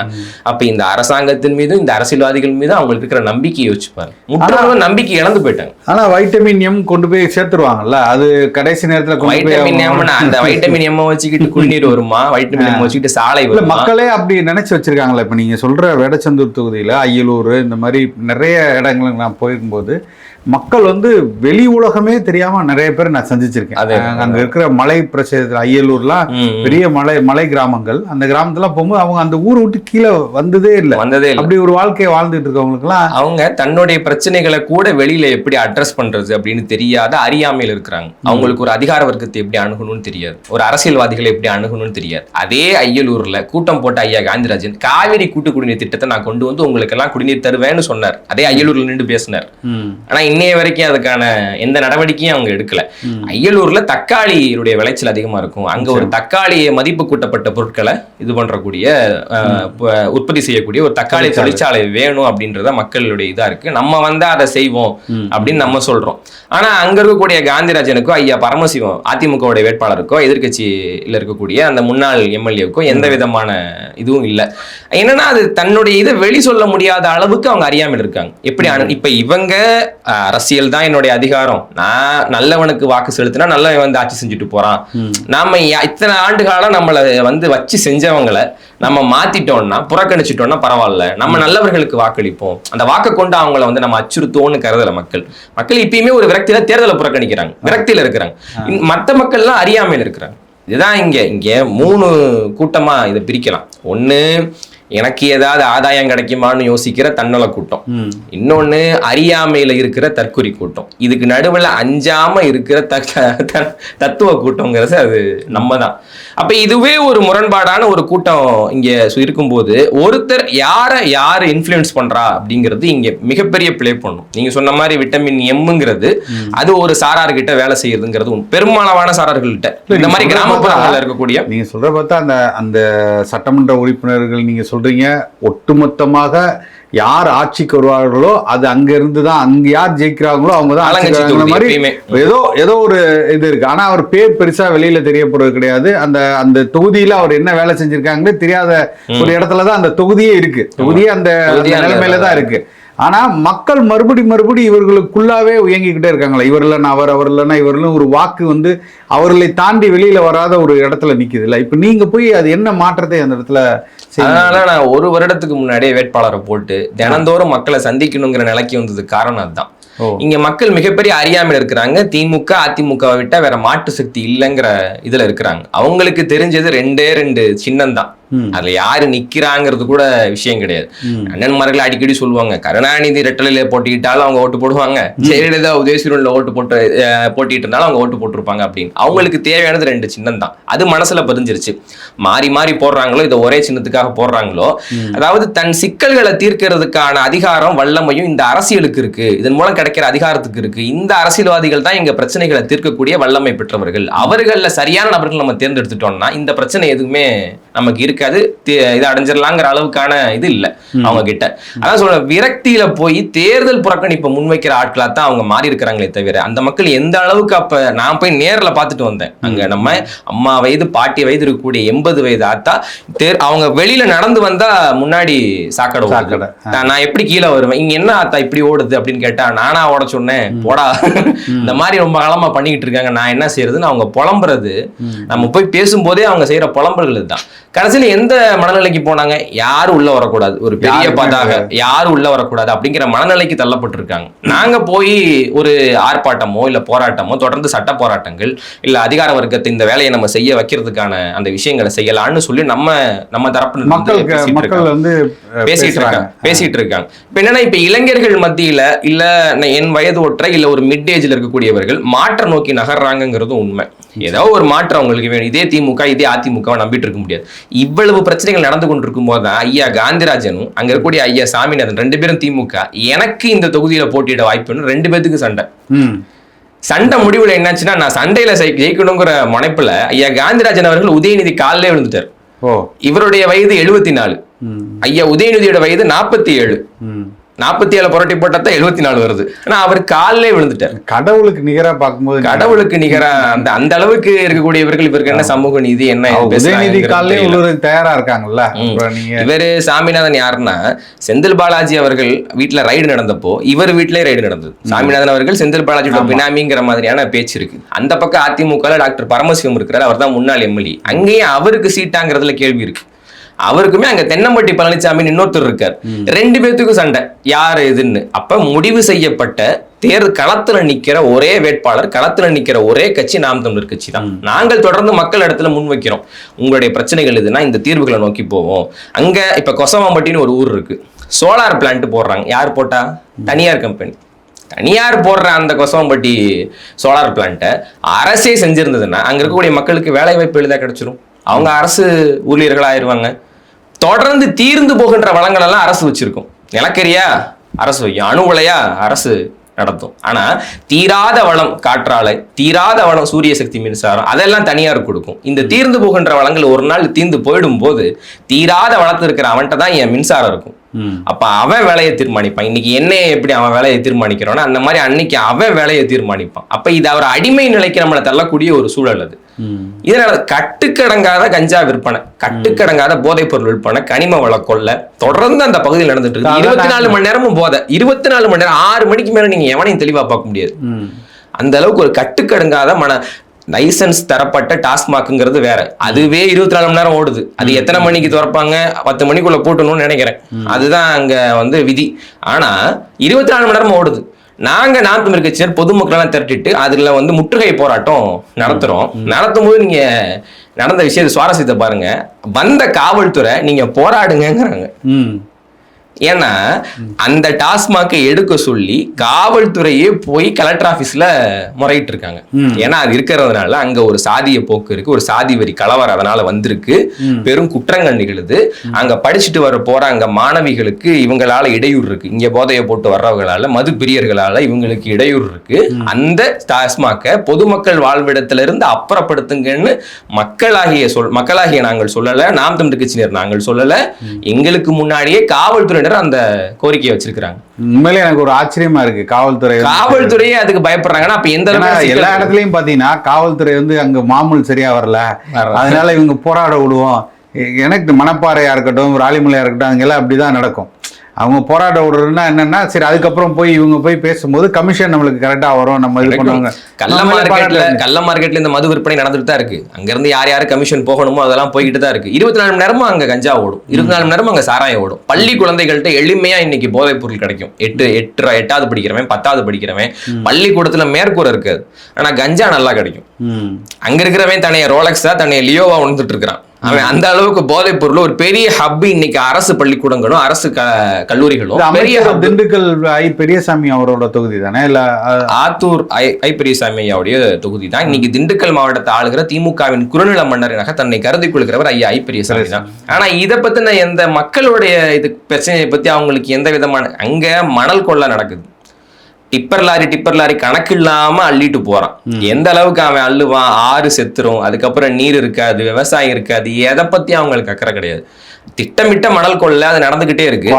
Speaker 1: அப்ப இந்த அரசாங்கத்தின் மீதும் இந்த அரசியல்வாதிகள் மீதும் அவங்களுக்கு இருக்கிற நம்பிக்கையை வச்சுப்பாரு. முற்றிலும் நம்பிக்கை இழந்து போயிட்டாங்க.
Speaker 3: ஆனா வைட்டமின் எம் கொண்டு போய் சேர்த்துருவாங்கல்ல, அது கடைசி நேரத்துல
Speaker 1: வைட்டமின் எம், அந்த வைட்டமின் எம் வச்சுக்கிட்டு குடிநீர் வருமா, வைட்டமின் எம் வச்சுக்கிட்டு சாலை வருமா?
Speaker 3: மக்களே அப்படி நினைச்சு வச்சிருக்காங்களா? இப்ப நீங்க சொல்ற வேடச்சந்தூர் தொகுதியில, அய்யலூர், இந்த மாதிரி நிறைய இடங்களுக்கு நான் போயிருக்கும்போது மக்கள் வெளி உலகமே தெரியாம நிறைய பேர் நான் சந்திச்சிருக்கேன். அங்க இருக்கிற மலை பிரதேசத்துல, அய்யலூர்லாம் பெரிய மலை கிராமங்கள், அந்த கிராமத்துல போகும்போது அவங்க அந்த ஊரை விட்டு கீழே வந்ததே இல்லை. அப்படி ஒரு வாழ்க்கையை வாழ்ந்துட்டு இருக்கவங்களுக்கு எல்லாம்
Speaker 1: அவங்க தன்னுடைய பிரச்சனைகளை கூட வெளியில எப்படி அட்ரஸ் பண்றது அப்படின்னு தெரியாத அறியாமையில் இருக்கிறாங்க. அவங்களுக்கு ஒரு அதிகார வர்க்கத்தை எப்படி அணுகணும்னு தெரியாது, ஒரு அரசியல்வாதிகளை எப்படி அணுகணும்னு தெரியாது. அதே அய்யலூர்ல கூட்டம் போட்ட ஐயா காந்திராஜன் காவிரி கூட்டு குடிநீர் திட்டத்தை நான் கொண்டு வந்து உங்களுக்கு எல்லாம் குடிநீர் தருவேன்னு சொன்னார். அதே அய்யலூர்ல நின்று பேசினார். ஆனா இன்னைய வரைக்கும் அதுக்கான எந்த நடவடிக்கையும் அவங்க எடுக்கல. அய்யலூர்ல தக்காளியுடைய விளைச்சல் அதிகமா இருக்கும். அங்க ஒரு தக்காளியை மதிப்பு கூட்டப்பட்ட பொருட்களை இது பண்றக்கூடிய உற்பத்தி செய்யக்கூடிய ஒரு தக்காளி தொழிற்சாலை வேணும் அப்படின்றத மக்களுடைய இதா இருக்கு. நம்ம அதை செய்வோம் அப்படின்னு நம்ம சொல்றோம். ஆனா அங்க இருக்கக்கூடிய காந்திராஜனுக்கோ ஐயா பரமசிவம் அதிமுக வேட்பாளருக்கோ எதிர்கட்சியில இருக்கக்கூடிய அந்த முன்னாள் எம்எல்ஏவுக்கோ எந்த விதமான இதுவும் இல்லை. என்னன்னா அது தன்னுடைய இதை வெளி சொல்ல முடியாத அளவுக்கு அவங்க அறியாமல் இருக்காங்க. எப்படி இப்ப இவங்க அரசியல் தான் என்னுடைய அதிகாரம், நான் நல்லவனுக்கு வாக்கு செலுத்தினா நல்லவன் ஆட்சி செஞ்சுட்டு போறான், நாம இத்தனை ஆண்டு காலம் நம்மளை வச்சு செஞ்சவங்களை நம்ம மாத்திட்டோம்னா புறக்கணிச்சிட்டோம்னா பரவாயில்ல, நம்ம நல்லவர்களுக்கு வாக்களிப்போம், அந்த வாக்கை கொண்டு அவங்கள நம்ம அச்சுறுத்தோன்னு கருதல. மக்கள் இப்பயுமே ஒரு விரக்தியில தேர்தலை புறக்கணிக்கிறாங்க, விரக்தியில இருக்கிறாங்க. மற்ற மக்கள் எல்லாம் அறியாமையில் இருக்கிறாங்க. இதுதான் இங்க 3 கூட்டமா இதை பிரிக்கலாம். ஒண்ணு எனக்கு ஏதாவது ஆதாயம் கிடைக்குமான்னு யோசிக்கிற தன்னல கூட்டம், இன்னொன்னு அறியாமையில இருக்கிற தற்குறி கூட்டம், இதுக்கு நடுவில் அஞ்சாம இருக்கிற தத்துவ கூட்டம்ங்கிறது அது நம்ம தான். அப்ப இதுவே ஒரு முரண்பாடான ஒரு கூட்டம் இங்க இருக்கும்போது ஒருத்தர் யாரை இன்ஃப்ளூயன்ஸ் பண்றா அப்படிங்கிறது இங்க மிகப்பெரிய பிளே பண்ணும். நீங்க சொன்ன மாதிரி விட்டமின் எம்ங்கிறது அது ஒரு சாரார்கிட்ட வேலை செய்யறதுங்கிறது பெரும்பாலான சாரார்கள்ட்ட இந்த மாதிரி கிராமப்புறங்கள்ல இருக்கக்கூடிய
Speaker 3: நீங்க சொல்ற பார்த்தா அந்த சட்டமன்ற உறுப்பினர்கள் நீங்க சொல்றீங்க ஒட்டுமொத்தமாக யார் ஆட்சிக்கு வருவார்களோ அது அங்க இருந்துதான், அங்க யார் ஜெயிக்கிறாங்களோ அவங்கதான். ஏதோ ஒரு இது இருக்கு. ஆனா அவர் பேர் பெருசா வெளியில தெரியப்படுறது கிடையாது. அந்த தொகுதியில அவர் என்ன வேலை செஞ்சிருக்காங்கன்னு தெரியாத ஒரு இடத்துலதான் அந்த தொகுதியே இருக்கு. தொகுதியே அந்த நிலைமையில தான் இருக்கு. ஆனா மக்கள் மறுபடி இவர்களுக்குள்ளாவே இயங்கிக்கிட்டே இருக்காங்களா, இவர் இல்லைன்னா அவர் இல்லைன்னா இவர்களும் ஒரு வாக்கு அவர்களை தாண்டி வெளியில வராத ஒரு இடத்துல நிக்குது இல்ல. இப்ப நீங்க போய் அது என்ன மாற்றத்தை அந்த இடத்துல?
Speaker 1: அதனால நான் 1 வருடத்துக்கு முன்னாடியே வேட்பாளரை போட்டு தினந்தோறும் மக்களை சந்திக்கணுங்கிற நிலைக்கு வந்தது காரணம் அதுதான். இங்க மக்கள் மிகப்பெரிய அறியாமையில இருக்கிறாங்க. திமுக அதிமுகவை விட்டா வேற மாற்று சக்தி இல்லைங்கிற இதுல இருக்கிறாங்க. அவங்களுக்கு தெரிஞ்சது 2 சின்னம் தான். அதுல யாரு நிக்கிறாங்கிறது கூட விஷயம் கிடையாது. அண்ணன்மார்கள் அடிக்கடி சொல்லுவாங்க, கருணாநிதி ரெட்டலையில போட்டிக்கிட்டாலும் அவங்க ஓட்டு போடுவாங்க, ஜெயலலிதா உதயசூரன்ல போட்டிட்டு இருந்தாலும் அவங்க ஓட்டு போட்டிருப்பாங்க அப்படின்னு. அவங்களுக்கு தேவையானது 2 சின்னம் தான். அது மனசுல பதிஞ்சிருச்சு. மாறி போடுறாங்களோ இதை ஒரே சின்னத்துக்காக எதுக்காக போடுறாங்களோ, அதாவது தன் சிக்கல்களை தீர்க்கிறதுக்கான அதிகாரம் வல்லமையும் இந்த அரசியலுக்கு இருக்கு, இதன் மூலம் கிடைக்கிற அதிகாரத்துக்கு இருக்கு. இந்த அரசியல்வாதிகள் தான் எங்க பிரச்சனைகளை தீர்க்கக்கூடிய வல்லமை பெற்றவர்கள். அவர்கள சரியான நபர்கள் நம்ம தேர்ந்தெடுத்துட்டோம்னா இந்த பிரச்சனை எதுவுமே நமக்கு இருக்காது, இதை அடைஞ்சிடலாங்கிற அளவுக்கான இது இல்லை அவங்க கிட்ட. அதான் சொல்ற, விரக்தியில போய் தேர்தல் புறக்கணிப்பை முன்வைக்கிற ஆட்களா தான் அவங்க மாறி இருக்கிறாங்களே தவிர அந்த மக்கள் எந்த அளவுக்கு, அப்ப நான் போய் நேர்ல பார்த்துட்டு வந்தேன், அங்க நம்ம அம்மா வயது பாட்டி வயது இருக்கக்கூடிய 80 வயது ஆத்தா அவங்க வெளியில நடந்து வந்தா முன்னாடி சாக்கடை, நான் எப்படி கீழே வருவேன், இங்க என்ன ஆத்தா இப்படி ஓடுது அப்படின்னு கேட்டா, நானா ஓட சொன்னேன் போடா, இந்த மாதிரி ரொம்ப காலமா பண்ணிக்கிட்டு இருக்காங்க, நான் என்ன செய்யறதுன்னு அவங்க புலம்புறது. நம்ம போய் பேசும்போதே அவங்க செய்யற புலம்புகள் இதுதான். கடைசியில எந்த மனநிலைக்கு போனாங்க, யாரும் உள்ள வரக்கூடாது, ஒரு பெரிய பதாக யாரும் உள்ள வரக்கூடாது அப்படிங்கிற மனநிலைக்கு தள்ளப்பட்டிருக்காங்க. நாங்க போய் ஒரு ஆர்ப்பாட்டமோ இல்ல போராட்டமோ, தொடர்ந்து சட்ட போராட்டங்கள் இல்ல அதிகார வர்க்கத்தை இந்த வேலையை நம்ம செய்ய வைக்கிறதுக்கான அந்த விஷயங்களை செய்யலாம்னு சொல்லி நம்ம தரப்பு
Speaker 3: மக்கள் வந்து
Speaker 1: பேசிட்டு இருக்காங்க. இப்ப என்னன்னா, இப்ப இளைஞர்கள் மத்தியில இல்ல என் வயது ஒற்றை இல்ல ஒரு மிட் ஏஜ்ல இருக்கக்கூடியவர்கள் மாற்ற நோக்கி நகர்றாங்கிறது உண்மை. ஏதோ ஒரு மாற்றம் அவங்களுக்கு வேணும். இதே திமுக இதே அதிமுக நம்பிட்டு இருக்க முடியாது. இவ்வளவு பிரச்சனைகள் நடந்து கொண்டிருக்கும் போதுதான் ஐயா காந்திராஜனும் அங்க இருக்கக்கூடிய ஐயா சாமிநாதன் 2 பேரும் திமுக எனக்கு இந்த தொகுதியில போட்டியிட வாய்ப்புன்னு 2 பேத்துக்கு சண்டை முடிவுல என்னாச்சுன்னா, நான் சண்டையில ஜெயிக்கணுங்கிற முனைப்புல ஐயா காந்திராஜன் அவர்கள் உதயநிதி காலிலே விழுந்துட்டார். இவருடைய வயது 74, ஐயா உதயநிதியோட வயது 47. 47 புரட்டி போட்டா 74 வருது. ஆனா அவர் காலிலே விழுந்துட்டார்.
Speaker 3: கடவுளுக்கு நிகரா பார்க்கும்போது,
Speaker 1: கடவுளுக்கு நிகரா அந்த அளவுக்கு இருக்கக்கூடியவர்கள் இவருக்கு என்ன சமூக நீதி என்ன
Speaker 3: தயாரா இருக்காங்கல்ல.
Speaker 1: இவரு சாமிநாதன் யாருன்னா, செந்தில் பாலாஜி அவர்கள் வீட்டுல ரைடு நடந்தப்போ இவர் வீட்டிலே ரைடு நடந்தது. சாமிநாதன் அவர்கள் செந்தில் பாலாஜியோட பினாமிங்கிற மாதிரியான பேச்சு இருக்கு. அந்த பக்கம் அதிமுக டாக்டர் பரமசிவம் இருக்கிறார், அவர் தான் முன்னாள் எம்எல்ஏ. அங்கேயும் அவருக்கு சீட்டாங்கிறதுல கேள்வி இருக்கு. அவருக்குமே அங்க தென்னம்பட்டி பழனிசாமி இன்னொருத்தர் இருக்கார். 2 பேத்துக்கும் சண்டை யாரு இதுன்னு. அப்ப முடிவு செய்யப்பட்ட தேர்தல் களத்துல நிக்கிற ஒரே வேட்பாளர், களத்துல நிக்கிற ஒரே கட்சி நாம் தமிழர் கட்சி தான். நாங்கள் தொடர்ந்து மக்கள் இடத்துல முன்வைக்கிறோம், உங்களுடைய பிரச்சனைகள் இதுன்னா இந்த தீர்வுகளை நோக்கி போவோம். அங்க இப்ப கொசவாம்பட்டின்னு ஒரு ஊர் இருக்கு, சோலார் பிளான்ட் போடுறாங்க. யார் போட்டா? தனியார் கம்பெனி. தனியார் போடுற அந்த கொசவாம்பட்டி சோலார் பிளான்ட்டை அரசே செஞ்சிருந்ததுன்னா அங்க இருக்கக்கூடிய மக்களுக்கு வேலை வாய்ப்பு எளிதாக கிடைச்சிரும். அவங்க அரசு ஊழியர்கள் ஆயிருவாங்க. தொடர்ந்து தீர்ந்து போகின்ற வளங்கள் எல்லாம் அரசு வச்சிருக்கும். நிலக்கரியா அரசு வைக்கும், அணு உலையா அரசு நடத்தும். ஆனா தீராத வளம் காற்றாலை, தீராத வளம் சூரிய சக்தி மின்சாரம், அதெல்லாம் தனியார் கொடுக்கும். இந்த தீர்ந்து போகின்ற வளங்கள் ஒரு நாள் தீர்ந்து போயிடும் போது தீராத வளர்த்து இருக்கிற அவன்கிட்ட தான் என் மின்சாரம் இருக்கும். அப்ப அவன் வேலையை தீர்மானிப்பான். இன்னைக்கு என்ன எப்படி அவன் வேலையை தீர்மானிக்கிறானோ அந்த மாதிரி அன்னைக்கு அவன் வேலையை தீர்மானிப்பான். அப்ப இது அவர் அடிமை நிலைக்கு நம்மளை தள்ளக்கூடிய ஒரு சூழல் அது. இதனால கட்டுக்கடங்காத கஞ்சா விற்பனை, கட்டுக்கடங்காத போதைப் பொருள் விற்பனை, கனிம வள கொள்ளை தொடர்ந்து அந்த பகுதியில் நடந்துட்டு இருக்கு. 24 மணி நேரமும் போதை, 24 மணி நேரம், 6 மணிக்கு மேல நீங்க எவனையும் தெளிவா பார்க்க முடியாது. அந்த அளவுக்கு ஒரு கட்டுக்கடங்காத லைசன்ஸ் தரப்பட்ட டாஸ்மாக்ங்கிறது வேற, அதுவே 24 மணி நேரம் ஓடுது. அது எத்தனை மணிக்கு திறப்பாங்க? 10 மணிக்குள்ள போட்டணும்னு நினைக்கிறேன், அதுதான் அங்க விதி. ஆனா 24 மணி நேரம் ஓடுது. நாங்க நாம் தமிழர் கட்சியினர் பொதுமக்கள் எல்லாம் திரட்டிட்டு அதுல முற்றுகை போராட்டம் நடத்தும் போது நீங்க நடந்த விஷயத்தை சுவாரஸ்யத்தை பாருங்க. வந்த காவல்துறை நீங்க போராடுங்கிறாங்க. ஏன்னா அந்த டாஸ்மாக்கை எடுக்க சொல்லி காவல்துறையே போய் கலெக்டர் ஆபீஸ்ல முறையிட்டு இருக்காங்க. ஏன்னா அது இருக்கிறதுனால அங்க ஒரு சாதிய போக்கு இருக்கு, ஒரு சாதி வரி கலவரம் அதனால வந்திருக்கு, பெரும் குற்றங்கள் நிகழுது. அங்க படிச்சுட்டு வர போற அங்க மாணவிகளுக்கு இவங்களால இடையூறு இருக்கு, இங்க போதையை போட்டு வர்றவங்களால மது பிரியர்களால இவங்களுக்கு இடையூறு இருக்கு. அந்த டாஸ்மாக்கை பொதுமக்கள் வாழ்விடத்துல இருந்து அப்புறப்படுத்துங்கன்னு மக்களாகிய நாங்கள் சொல்லல, நாம் தமிழர் கட்சியினர் நாங்கள் சொல்லல, எங்களுக்கு முன்னாடியே காவல்துறை அந்த கோரிக்கையை வச்சிருக்காங்க.
Speaker 3: உண்மையிலே எனக்கு ஒரு ஆச்சரியமா இருக்கு.
Speaker 1: காவல்துறையே அதுக்கு பயப்படுறாங்கன்னா அப்ப எந்த
Speaker 3: எல்லா இடத்துலயும் பாத்தீங்கன்னா காவல்துறை அங்க மாமூல் சரியா வரல, அதனால இவங்க போராட விடுவோம். எனக்கு மணப்பாறையா இருக்கட்டும், ராலிமலையா இருக்கட்டும், அங்கெல்லாம் அப்படிதான் நடக்கும். அவங்க போராட்ட விடுறதுன்னா என்னன்னா, சரி அதுக்கப்புறம் போய் இவங்க போய் பேசும்போது கமிஷன் நம்மளுக்கு கரெக்டா வரும், நம்ம இது பண்ணுவாங்க.
Speaker 1: கள்ள மார்க்கெட்ல இந்த மது விற்பனை நடந்துட்டு தான் இருக்கு. அங்க இருந்து யார் கமிஷன் போகணுமோ அதெல்லாம் போய்கிட்டு தான் இருக்கு. 24 மணி நேரமும் அங்க கஞ்சா ஓடும், 24 மணி நேரமும் அங்க சாராயம் ஓடும். பள்ளி குழந்தைகள்கிட்ட எளிமையா இன்னைக்கு போதைப் பொருள் கிடைக்கும். 8வது படிக்கிறவன் 10வது படிக்கிறவன் பள்ளிக்கூடத்துல மேற்கூரை இருக்காது, ஆனா கஞ்சா நல்லா கிடைக்கும். அங்க இருக்கிறவன் தன்னைய ரோலக்ஸா தன்னைய லியோவா உணர்ந்துட்டு இருக்கிறான். அவன் அந்த அளவுக்கு போதைப் பொருள் ஒரு பெரிய ஹப். இன்னைக்கு அரசு பள்ளிக்கூடங்களும் அரசு கல்லூரிகளும் பெரிய
Speaker 3: திண்டுக்கல் ஐ பெரியசாமி அவரோட தொகுதி தானே, இல்ல
Speaker 1: ஆத்தூர் ஐ பெரியசாமி ஐயாவுடைய தொகுதி தான். இன்னைக்கு திண்டுக்கல் மாவட்டத்தை ஆளுகிற திமுகவின் குறுநில மன்னராக தன்னை கருதி கொள்கிறவர் ஐயா ஐ பெரியசாமி தான். ஆனா இதை பத்தின எந்த மக்களுடைய இது பிரச்சனையை பத்தி அவங்களுக்கு எந்த விதமான, அங்க மணல் கொள்ளை நடக்குது, டிப்பர் லாரி கணக்கு இல்லாம அள்ளிட்டு போறான். எந்த அளவுக்கு அவன் அள்ளுவான், ஆறு செத்துரும், அதுக்கப்புறம் நீர் இருக்காது, விவசாயம் இருக்காது, எதை பத்தி அவங்களுக்கு அக்கறை கிடையாது. திட்டமிட்ட மணல் கொள்ளை அது நடந்துகிட்டே இருக்கு.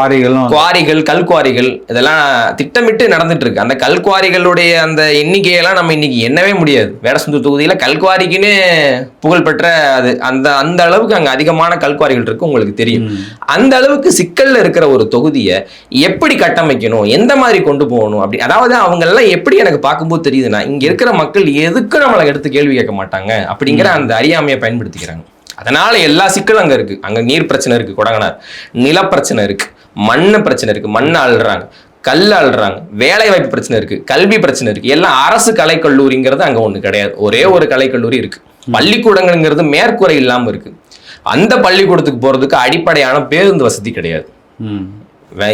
Speaker 1: குவாரிகள், கல்குவாரிகள் இதெல்லாம் திட்டமிட்டு நடந்துட்டு இருக்கு. அந்த கல்குவாரிகளுடைய அந்த எண்ணிக்கையெல்லாம் நம்ம இன்னைக்கு எண்ணவே முடியாது. வேடசந்தூர் தொகுதியில கல்குவாரிக்குன்னு புகழ்பெற்ற அது அந்த அளவுக்கு அங்க அதிகமான கல்குவாரிகள் இருக்கு, உங்களுக்கு தெரியும். அந்த அளவுக்கு சிக்கல்ல இருக்கிற ஒரு தொகுதியை எப்படி கட்டமைக்கணும், எந்த மாதிரி கொண்டு போகணும் அப்படி, அதாவது அவங்க எல்லாம் எப்படி எனக்கு பார்க்கும்போது தெரியுதுன்னா, இங்க இருக்கிற மக்கள் எதுக்கு நம்மளை எடுத்து கேள்வி கேட்க மாட்டாங்க அப்படிங்கிற அந்த அறியாமையை பயன்படுத்திக்கிறாங்க. அதனால எல்லா சிக்கலும் அங்க இருக்கு. அங்க நீர் பிரச்சனை இருக்கு, கொடங்கனார் நில பிரச்சனை இருக்கு, மண்ணு பிரச்சனை இருக்கு, மண்ணை அள்ளுறாங்க, கல் அள்ளுறாங்க, வேலை வாய்ப்பு பிரச்சனை இருக்கு, கல்வி பிரச்சனை இருக்கு. எல்லாம் அரசு கலைக்கல்லூரிங்கிறது அங்க ஒண்ணு கிடையாது. ஒரே ஒரு கலைக்கல்லூரி இருக்கு. பள்ளிக்கூடங்கிறது மேற்கூரை இல்லாம இருக்கு. அந்த பள்ளிக்கூடத்துக்கு போறதுக்கு அடிப்படையான பேருந்து வசதி கிடையாது.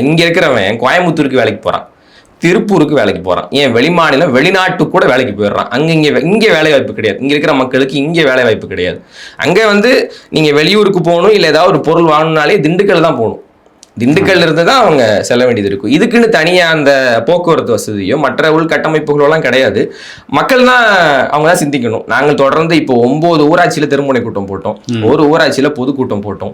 Speaker 1: இங்க இருக்கிறவன் கோயம்புத்தூருக்கு வேலைக்கு போறான், திருப்பூருக்கு வேலைக்கு போறான், ஏன் வெளிமாநிலம் வெளிநாட்டுக்கு கூட வேலைக்கு போயிடுறான். இங்கே வேலை வாய்ப்பு கிடையாது. இங்க இருக்கிற மக்களுக்கு இங்கே வேலை வாய்ப்பு கிடையாது. அங்கே நீங்க வெளியூருக்கு போகணும், இல்லை ஏதாவது ஒரு பொருள் வாங்கணும்னாலே திண்டுக்கல் தான் போகணும். திண்டுக்கல்ல இருந்து தான் அவங்க செல்ல வேண்டியது இருக்கும். இதுக்குன்னு தனியா அந்த போக்குவரத்து வசதியோ மற்ற உள்கட்டமைப்புகளோ எல்லாம் கிடையாது. மக்கள் தான் அவங்க தான் சிந்திக்கணும். நாங்கள் தொடர்ந்து இப்போ 9 ஊராட்சியில தெருமுனை கூட்டம் போட்டோம், ஒரு ஊராட்சியில பொதுக்கூட்டம் போட்டோம்.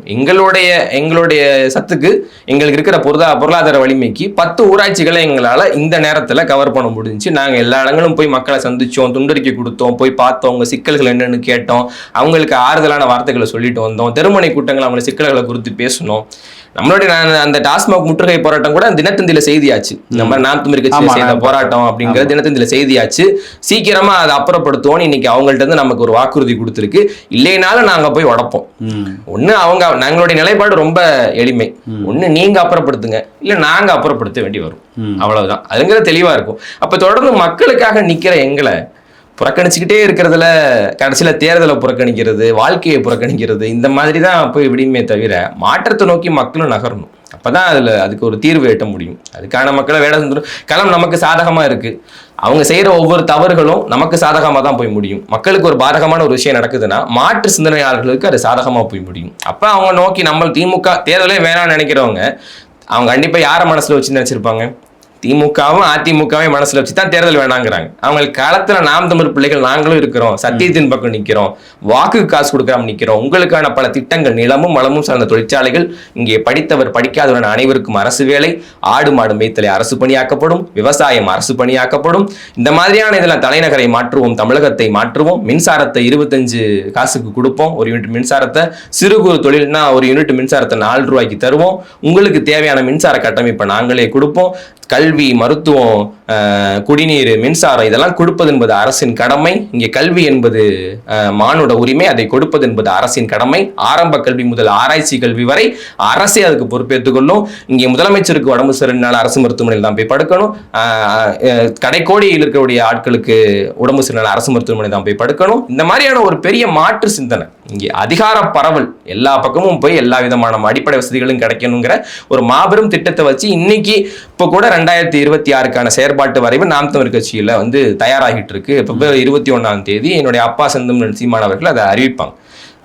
Speaker 1: எங்களுடைய சத்துக்கு எங்களுக்கு இருக்கிற பொருளாதார வலிமைக்கு 10 ஊராட்சிகளை எங்களால இந்த நேரத்துல கவர் பண்ண முடிஞ்சுச்சு. நாங்க எல்லா இடங்களும் போய் மக்களை சந்திச்சோம், துண்டறிக்கை கொடுத்தோம், போய் பார்த்தோம், அவங்க சிக்கல்கள் என்னன்னு கேட்டோம், அவங்களுக்கு ஆறுதலான வார்த்தைகளை சொல்லிட்டு வந்தோம். தெருமுனை கூட்டங்கள் அவங்க சிக்கல்களை குறித்து பேசணும். நம்மளுடைய அந்த டாஸ்மாக் முற்றுகை போராட்டம் கூட தினத்தந்தியில செய்தியாச்சு. நம்ம நாம் தமிழ் கட்சியில செய்த போராட்டம் அப்படிங்கிறது தினத்தந்தியில செய்தியாச்சு. சீக்கிரமா அதை அப்புறப்படுத்துவோம். இன்னைக்கு அவங்கள்ட்ட இருந்து நமக்கு ஒரு வாக்குறுதி கொடுத்துருக்கு. இல்லைனாலும் நாங்க போய் உடப்போம். ஒண்ணு நாங்களுடைய நிலைப்பாடு ரொம்ப எளிமை. ஒண்ணு நீங்க அப்புறப்படுத்துங்க, இல்ல நாங்க அப்புறப்படுத்த வேண்டி வரும். அவ்வளவுதான். அதுங்கிறது தெளிவா இருக்கும். அப்ப தொடர்ந்து மக்களுக்காக நிக்கிற எங்களை புறக்கணிச்சுக்கிட்டே இருக்கிறதுல கடைசியில தேர்தலை புறக்கணிக்கிறது, வாழ்க்கையை புறக்கணிக்கிறது, இந்த மாதிரி தான் போய் விடுமே தவிர மாற்றத்தை நோக்கி மக்களும் நகரணும். அப்பதான் அதுக்கு ஒரு தீர்வு எட்ட முடியும். அதுக்கான மக்களை வேடசந்தூர் களம் நமக்கு சாதகமா இருக்கு. அவங்க செய்யற ஒவ்வொரு தவறுகளும் நமக்கு சாதகமா தான் போய் முடியும். மக்களுக்கு ஒரு பாதகமான ஒரு விஷயம் நடக்குதுன்னா மாற்று சிந்தனையாளர்களுக்கு அது சாதகமா போய் முடியும். அப்ப அவங்க நோக்கி நம்ம திமுக தேர்தலே வேணாம்னு நினைக்கிறவங்க அவங்க கண்டிப்பா யாரை மனசுல வச்சு நினைச்சிருப்பாங்க? திமுகவும் அதிமுகவையும் மனசுல வச்சுதான் தேர்தல் வேணாங்கிறாங்க. அவங்களுக்கு காலத்துல நாம் தமிழ் பிள்ளைகள் நாங்களும் இருக்கிறோம், சத்தியத்தின் பக்கம் நிக்கிறோம், வாக்குக்கு காசு கொடுக்காம நிக்கிறோம். உங்களுக்கான பல திட்டங்கள், நிலமும் வளமும் சார்ந்த தொழிற்சாலைகள், இங்கே படித்தவர் படிக்காதவர் அனைவருக்கும் அரசு வேலை, ஆடு மாடு மேய்த்தலை அரசு பணியாக்கப்படும், விவசாயம் அரசு பணியாக்கப்படும். இந்த மாதிரியான இதெல்லாம் தலைநகரை மாற்றுவோம், தமிழகத்தை மாற்றுவோம். மின்சாரத்தை 25 காசுக்கு கொடுப்போம் ஒரு யூனிட் மின்சாரத்தை. சிறு குறு தொழில்னா ஒரு யூனிட் மின்சாரத்தை 4 ரூபாய்க்கு தருவோம். உங்களுக்கு தேவையான மின்சார கட்டமைப்பை நாங்களே கொடுப்போம். கல்வி, மருத்துவம், குடிநீர், மின்சாரம் இதெல்லாம் கொடுப்பது என்பது அரசின் கடமை. இங்கே கல்வி என்பது மானுட உரிமை, அதை கொடுப்பது என்பது அரசின் கடமை. ஆரம்ப கல்வி முதல் ஆராய்ச்சி கல்வி வரை அரசே அதுக்கு பொறுப்பேற்றுக் கொள்ளும். இங்கே முதலமைச்சருக்கு உடம்பு சரியில்லைனால அரசு மருத்துவமனையில் தான் போய் படுக்கணும். கடைக்கோடியில் இருக்கக்கூடிய ஆட்களுக்கு உடம்பு சரியில்லை அரசு மருத்துவமனை தான் போய் படுக்கணும். இந்த மாதிரியான ஒரு பெரிய மாற்று சிந்தனை, இங்கே அதிகார பரவல், எல்லா பக்கமும் போய் எல்லா விதமான அடிப்படை வசதிகளும் கிடைக்கணுங்கிற ஒரு மாபெரும் திட்டத்தை வச்சு இன்னைக்கு இப்போ கூட 2026க்கான செயற்பாட்டு வரைவு நாம் தமிழ் கட்சியில தயாராகிட்டு இருக்கு. பிப்ரவரி 21ஆம் தேதி என்னுடைய அப்பா செந்தமிழன் சீமான் அவர்கள் அதை அறிவிப்பாங்க.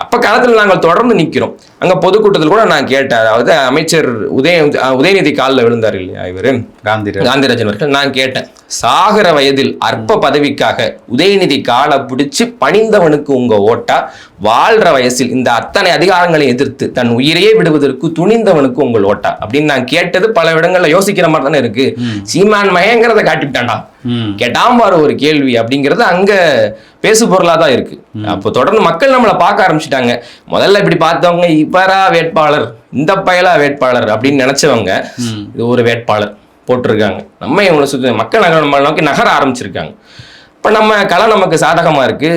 Speaker 1: அப்ப காலத்துல நாங்கள் தொடர்ந்து நிக்கிறோம். அங்க பொதுக்கூட்டத்தில் கூட நான் கேட்டேன், அதாவது அமைச்சர் உதயநிதி காலில் விழுந்தார் இல்லையா இவரு காந்திராஜன் அவர்கள், நான் கேட்டேன், சாகர வயதில் அற்ப பதவிக்காக உதயநிதி காலை பிடிச்சு பணிந்தவனுக்கு உங்க ஓட்டா, வாழ்ற வயசில் இந்த அத்தனை அதிகாரங்களை எதிர்த்து தன் உயிரையே விடுவதற்கு துணிந்தவனுக்கு உங்கள் ஓட்டா அப்படின்னு நான் கேட்டது பல இடங்கள்ல யோசிக்கிற மாதிரி தானே இருக்கு. சீமான் மயங்கிறத காட்டிவிட்டான்டா, கேட்டாம்பாரு ஒரு கேள்வி அப்படிங்கிறது அங்க பேசு பொருளா தான் இருக்கு. அப்போ தொடர்ந்து மக்கள் நம்மளை பார்க்க ஆரம்பிச்சுட்டாங்க. முதல்ல இப்படி பார்த்தவங்க இப்பரா வேட்பாளர், இந்த பயலா வேட்பாளர் அப்படின்னு நினைச்சவங்க இது ஒரு வேட்பாளர் போட்டிருக்காங்க. நம்ம இவங்களை சுற்றி மக்கள் நம்ம நோக்கி நகர ஆரம்பிச்சிருக்காங்க. இப்போ நம்ம களம் நமக்கு சாதகமா இருக்கு.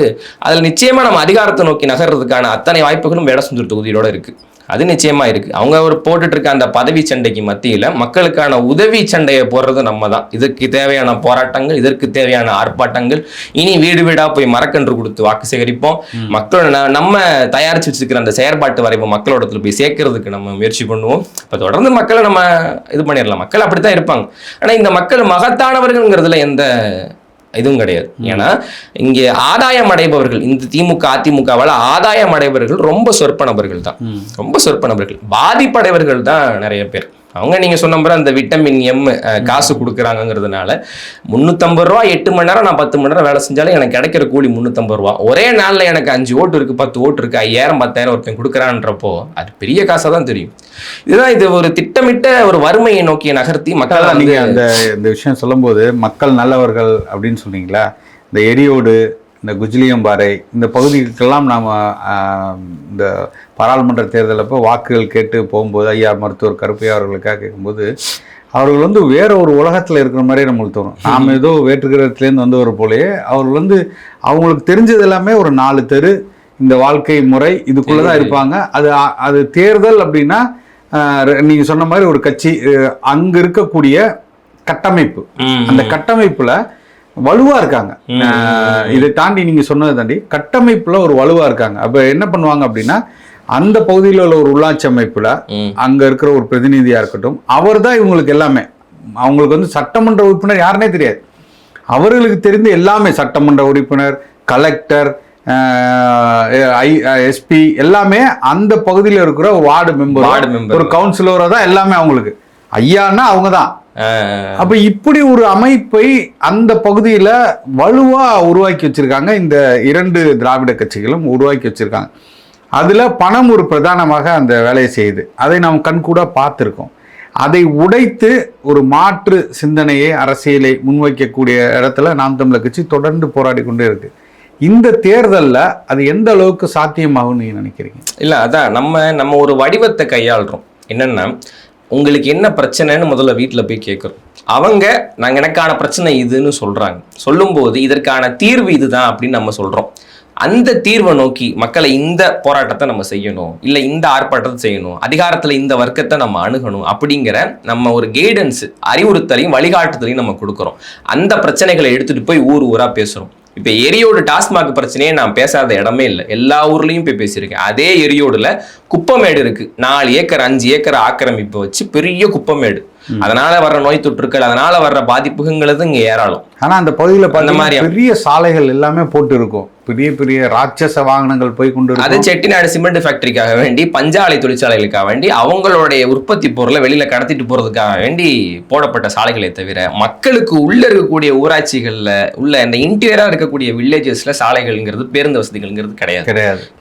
Speaker 1: அதில் நிச்சயமா நம்ம அதிகாரத்தை நோக்கி நகர்றதுக்கான அத்தனை வாய்ப்புகளும் வேடசந்தூர் தொகுதியோட இருக்கு. அது நிச்சயமா இருக்கு. அவங்க ஒரு போட்டுட்டு இருக்க அந்த பதவி சண்டைக்கு மத்தியில மக்களுக்கான உதவி சண்டையை போடுறது நம்ம தான். இதற்கு தேவையான போராட்டங்கள், இதற்கு தேவையான ஆர்ப்பாட்டங்கள், இனி வீடு வீடா போய் மரக்கன்று கொடுத்து வாக்கு சேகரிப்போம், மக்கள் நம்ம தயாரிச்சு வச்சிருக்கிற அந்த செயற்பாட்டு வரைவு மக்களோட போய் சேர்க்கறதுக்கு நம்ம முயற்சி பண்ணுவோம். இப்ப தொடர்ந்து மக்களை நம்ம இது பண்ணிடலாம். மக்கள் அப்படித்தான் இருப்பாங்க. ஆனா இந்த மக்கள் மகத்தானவர்கள்ங்கிறதுல எந்த இதுவும் கிடையாது. ஏன்னா இங்கே ஆதாயம் அடைபவர்கள், இந்த திமுக அதிமுகவால் ஆதாயம் அடைபவர்கள் ரொம்ப சொற்ப நபர்கள் தான், ரொம்ப சொற்ப நபர்கள். பாதிப்படைவர்கள் தான் நிறைய பேர். அவங்க நீங்க சொன்ன மாதிரி அந்த விட்டமின் எம் காசு கொடுக்குறாங்கிறதுனால 350 ரூபா 8 மணி நேரம் நான் 10 மணி நேரம் வேலை செஞ்சாலும் எனக்கு கிடைக்கிற கூலி 350 ரூபா. ஒரே நாள்ல எனக்கு 5 ஓட்டு இருக்கு, 10 ஓட்டு இருக்கு, 5000 10,000 ஒருத்தன் கொடுக்குறான்றப்போ அது பெரிய காசா தான் தெரியும். இதுதான் இது ஒரு திட்டமிட்ட ஒரு வறுமையை நோக்கிய நகர்த்தி மக்கள்.
Speaker 3: நீங்க இந்த விஷயம் சொல்லும் போது மக்கள் நல்லவர்கள் அப்படின்னு சொன்னீங்களா, இந்த எரியோடு, இந்த குஜிலியம்பாறை, இந்த பகுதிகளுக்கெல்லாம் நாம் இந்த பாராளுமன்ற தேர்தலப்போ வாக்குகள் கேட்டு போகும்போது ஐயா மருத்துவர் கருப்பையா அவர்களுக்காக கேட்கும்போது அவர்கள் வேற ஒரு உலகத்தில் இருக்கிற மாதிரியே நம்மளுக்கு தோணும். நாம் ஏதோ வேற்றுக்கிரகத்துலேருந்து வந்தவர் போலயே அவர்கள் அவங்களுக்கு தெரிஞ்சது எல்லாமே ஒரு 4 தெரு, இந்த வாழ்க்கை முறை இதுக்குள்ளதான் இருப்பாங்க. அது தேர்தல் அப்படின்னா நீங்க சொன்ன மாதிரி ஒரு கட்சி, அங்க இருக்கக்கூடிய கட்டமைப்பு, அந்த கட்டமைப்புல வலுவா இருக்காங்க. இதை தாண்டி நீங்க சொன்னதை தாண்டி கட்டமைப்புல ஒரு வலுவா இருக்காங்க. அப்ப என்ன பண்ணுவாங்க அப்படின்னா, அந்த பகுதியில் உள்ள ஒரு உள்ளாட்சி அமைப்புல அங்க இருக்கிற ஒரு பிரதிநிதியா இருக்கட்டும், அவர் தான் இவங்களுக்கு எல்லாமே. அவங்களுக்கு சட்டமன்ற உறுப்பினர் யாருன்னே தெரியாது, அவர்களுக்கு தெரிந்த எல்லாமே சட்டமன்ற உறுப்பினர், கலெக்டர், எஸ்பி எல்லாமே அந்த பகுதியில் இருக்கிற வார்டு மெம்பர், ஒரு கவுன்சிலரோ தான் எல்லாமே அவங்களுக்கு. ஐயான்னா அவங்க தான். அப்ப இப்படி ஒரு அமைப்பை அந்த பகுதியில வலுவா உருவாக்கி வச்சிருக்காங்க. இந்த 2 திராவிட கட்சிகளும் உருவாக்கி வச்சிருக்காங்க. அதுல பணம் ஒரு பிரதானமாக அந்த வேலையை செய்யுது. அதை நாம் கண்கூட பார்த்திருக்கோம். அதை உடைத்து ஒரு மாற்று சிந்தனையை, அரசியலை முன்வைக்கக்கூடிய இடத்துல நாம் தமிழர் கட்சி தொடர்ந்து போராடி கொண்டே இருக்கு. இந்த தேர்தல்ல அது எந்த அளவுக்கு சாத்தியமாகும் நீங்க நினைக்கிறீங்க?
Speaker 1: இல்ல, அதான் நம்ம ஒரு வடிவத்தை கையாளுறோம். என்னன்னா, உங்களுக்கு என்ன பிரச்சனைன்னு முதல்ல வீட்டில் போய் கேட்குறோம். அவங்க எனக்கான பிரச்சனை இதுன்னு சொல்றாங்க. சொல்லும்போது இதற்கான தீர்வு இதுதான் அப்படின்னு நம்ம சொல்றோம். அந்த தீர்வை நோக்கி மக்களை இந்த போராட்டத்தை நம்ம செய்யணும், இல்லை இந்த ஆர்ப்பாட்டத்தை செய்யணும், அதிகாரத்தில் இந்த வர்க்கத்தை நம்ம அணுகணும் அப்படிங்கிற நம்ம ஒரு கைடன்ஸ், அறிவுறுத்தலையும் வழிகாட்டுதலையும் நம்ம கொடுக்குறோம். அந்த பிரச்சனைகளை எடுத்துட்டு போய் ஊர் ஊரா பேசுறோம். இப்போ எரியோடு டாஸ்மாக் பிரச்சனையே நான் பேசாத இடமே இல்லை, எல்லா ஊர்லேயும் போய் பேசியிருக்கேன். அதே எரியோடுல குப்பமேடு இருக்கு, 4 ஏக்கர் 5 ஏக்கர் ஆக்கிரமிப்பு வச்சு பெரிய குப்பமேடு. அதனால வர்ற நோய் தொற்றுக்கள், அதனால வர்ற பாதிப்புங்கிறது இங்க ஏராளம்.
Speaker 3: ஆனா அந்த பகுதியில மாதிரி பெரிய சாலைகள் எல்லாமே போட்டு இருக்கும், பெரிய பெரிய ராட்சச வாகனங்கள் போய் கொண்டு.
Speaker 1: அது செட்டிநாடு சிமெண்ட் ஃபேக்டரிக்காக வேண்டி, பஞ்சாலை தொழிற்சாலைகளுக்காக வேண்டி, அவங்களுடைய உற்பத்தி பொருளை வெளியில கடத்திட்டு போறதுக்காக வேண்டி போடப்பட்ட சாலைகளை தவிர மக்களுக்கு உள்ள இருக்கக்கூடிய ஊராட்சிகள்ல உள்ள இந்த இன்டீரியரா இருக்கக்கூடிய வில்லேஜஸ்ல சாலைகள்ங்கிறது, பேருந்து வசதிகள்ங்கிறது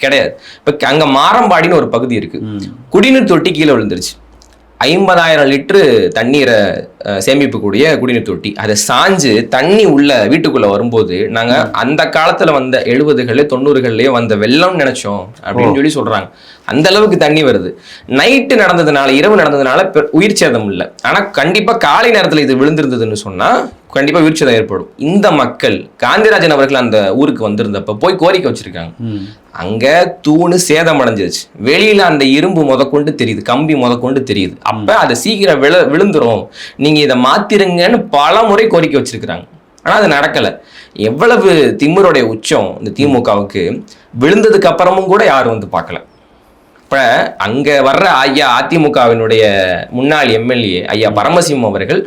Speaker 1: கிடையாது. இப்ப அங்க மாரம்பாடின்னு ஒரு பகுதி இருக்கு, குடிநீர் தொட்டி கீழே விழுந்துருச்சு. 50,000 லிட்டரு தண்ணீரை சேமிப்புக்கூடிய குடிநீர் தொட்டி. அதை சாஞ்சு தண்ணி உள்ள வீட்டுக்குள்ள வரும்போது நாங்க அந்த காலத்துல வந்த 70களே 90களே வந்த வெள்ளம் நினைச்சோம் அப்படின்னு சொல்றாங்க. அந்த அளவுக்கு தண்ணி வருது. நைட்டு நடந்ததுனால, இரவு நடந்ததுனால உயிர் சேதம் இல்லை. ஆனா கண்டிப்பா காலை நேரத்துல இது விழுந்திருந்ததுன்னு சொன்னா கண்டிப்பா உயிர் சேதம் ஏற்படும். இந்த மக்கள் காந்திராஜன் அவர்கள் அந்த ஊருக்கு வந்திருந்தப்ப போய் கோரிக்கை வச்சிருக்காங்க. அங்க தூணு சேதம் அடைஞ்சிருச்சு, வெளியில அந்த இரும்பு முதற்கொண்டு தெரியுது, கம்பி முதற்கொண்டு தெரியுது. அப்ப அதை சீக்கிரம் விழுந்துரும், நீங்க இதை மாத்திருங்கன்னு பல முறை கோரிக்கை வச்சிருக்கிறாங்க. ஆனா அது நடக்கல. எவ்வளவு திமிரோடைய உச்சம் இந்த திமுகவுக்கு, விழுந்ததுக்கு அப்புறமும் கூட யாரும் பார்க்கல. இப்ப அங்க வர்ற ஐயா அதிமுகவினுடைய முன்னாள் எம்எல்ஏ ஐயா பரமசிவம் அவர்கள்,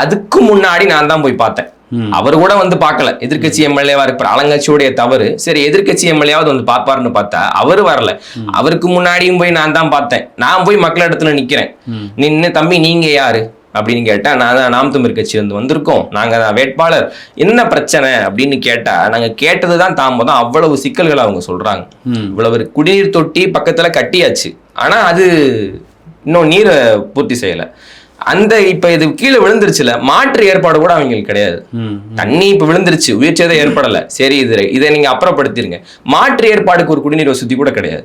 Speaker 1: அதுக்கு முன்னாடி நான் தான் போய் பார்த்தேன். அவர் கூட பார்க்கல. எதிர்கட்சி எம்எல்ஏவா இருப்பார், ஆளுங்கட்சியுடைய தவறு. சரி, எதிர்கட்சி எம்எல்ஏவாவது பார்ப்பாருன்னு பார்த்தா அவர் வரல. அவருக்கு முன்னாடியும் போய் நான் தான் பார்த்தேன். நான் போய் மக்கள் இடத்துல நிக்கிறேன். நின்று, தம்பி நீங்க யாரு அப்படின்னு கேட்டா, நான் தான் நாம் தமிழர் கட்சி வந்திருக்கோம், நாங்க தான் வேட்பாளர், என்ன பிரச்சனை அப்படின்னு கேட்டா, நாங்க கேட்டதுதான் தாமதம், அவ்வளவு சிக்கல்கள் அவங்க சொல்றாங்க. இவ்வளவு குடிநீர் தொட்டி பக்கத்துல கட்டியாச்சு, ஆனா அது இன்னும் நீரை பூர்த்தி செய்யல. அந்த இப்ப இது கீழே விழுந்துருச்சுல, மாற்று ஏற்பாடு கூட அவங்களுக்கு கிடையாது. தண்ணி இப்ப விழுந்துருச்சு, உயிர்ச்சேதம் ஏற்படல, சரி இதை நீங்க அப்புறப்படுத்திருங்க. மாற்று ஏற்பாடுக்கு ஒரு குடிநீர் வசதி கூட கிடையாது.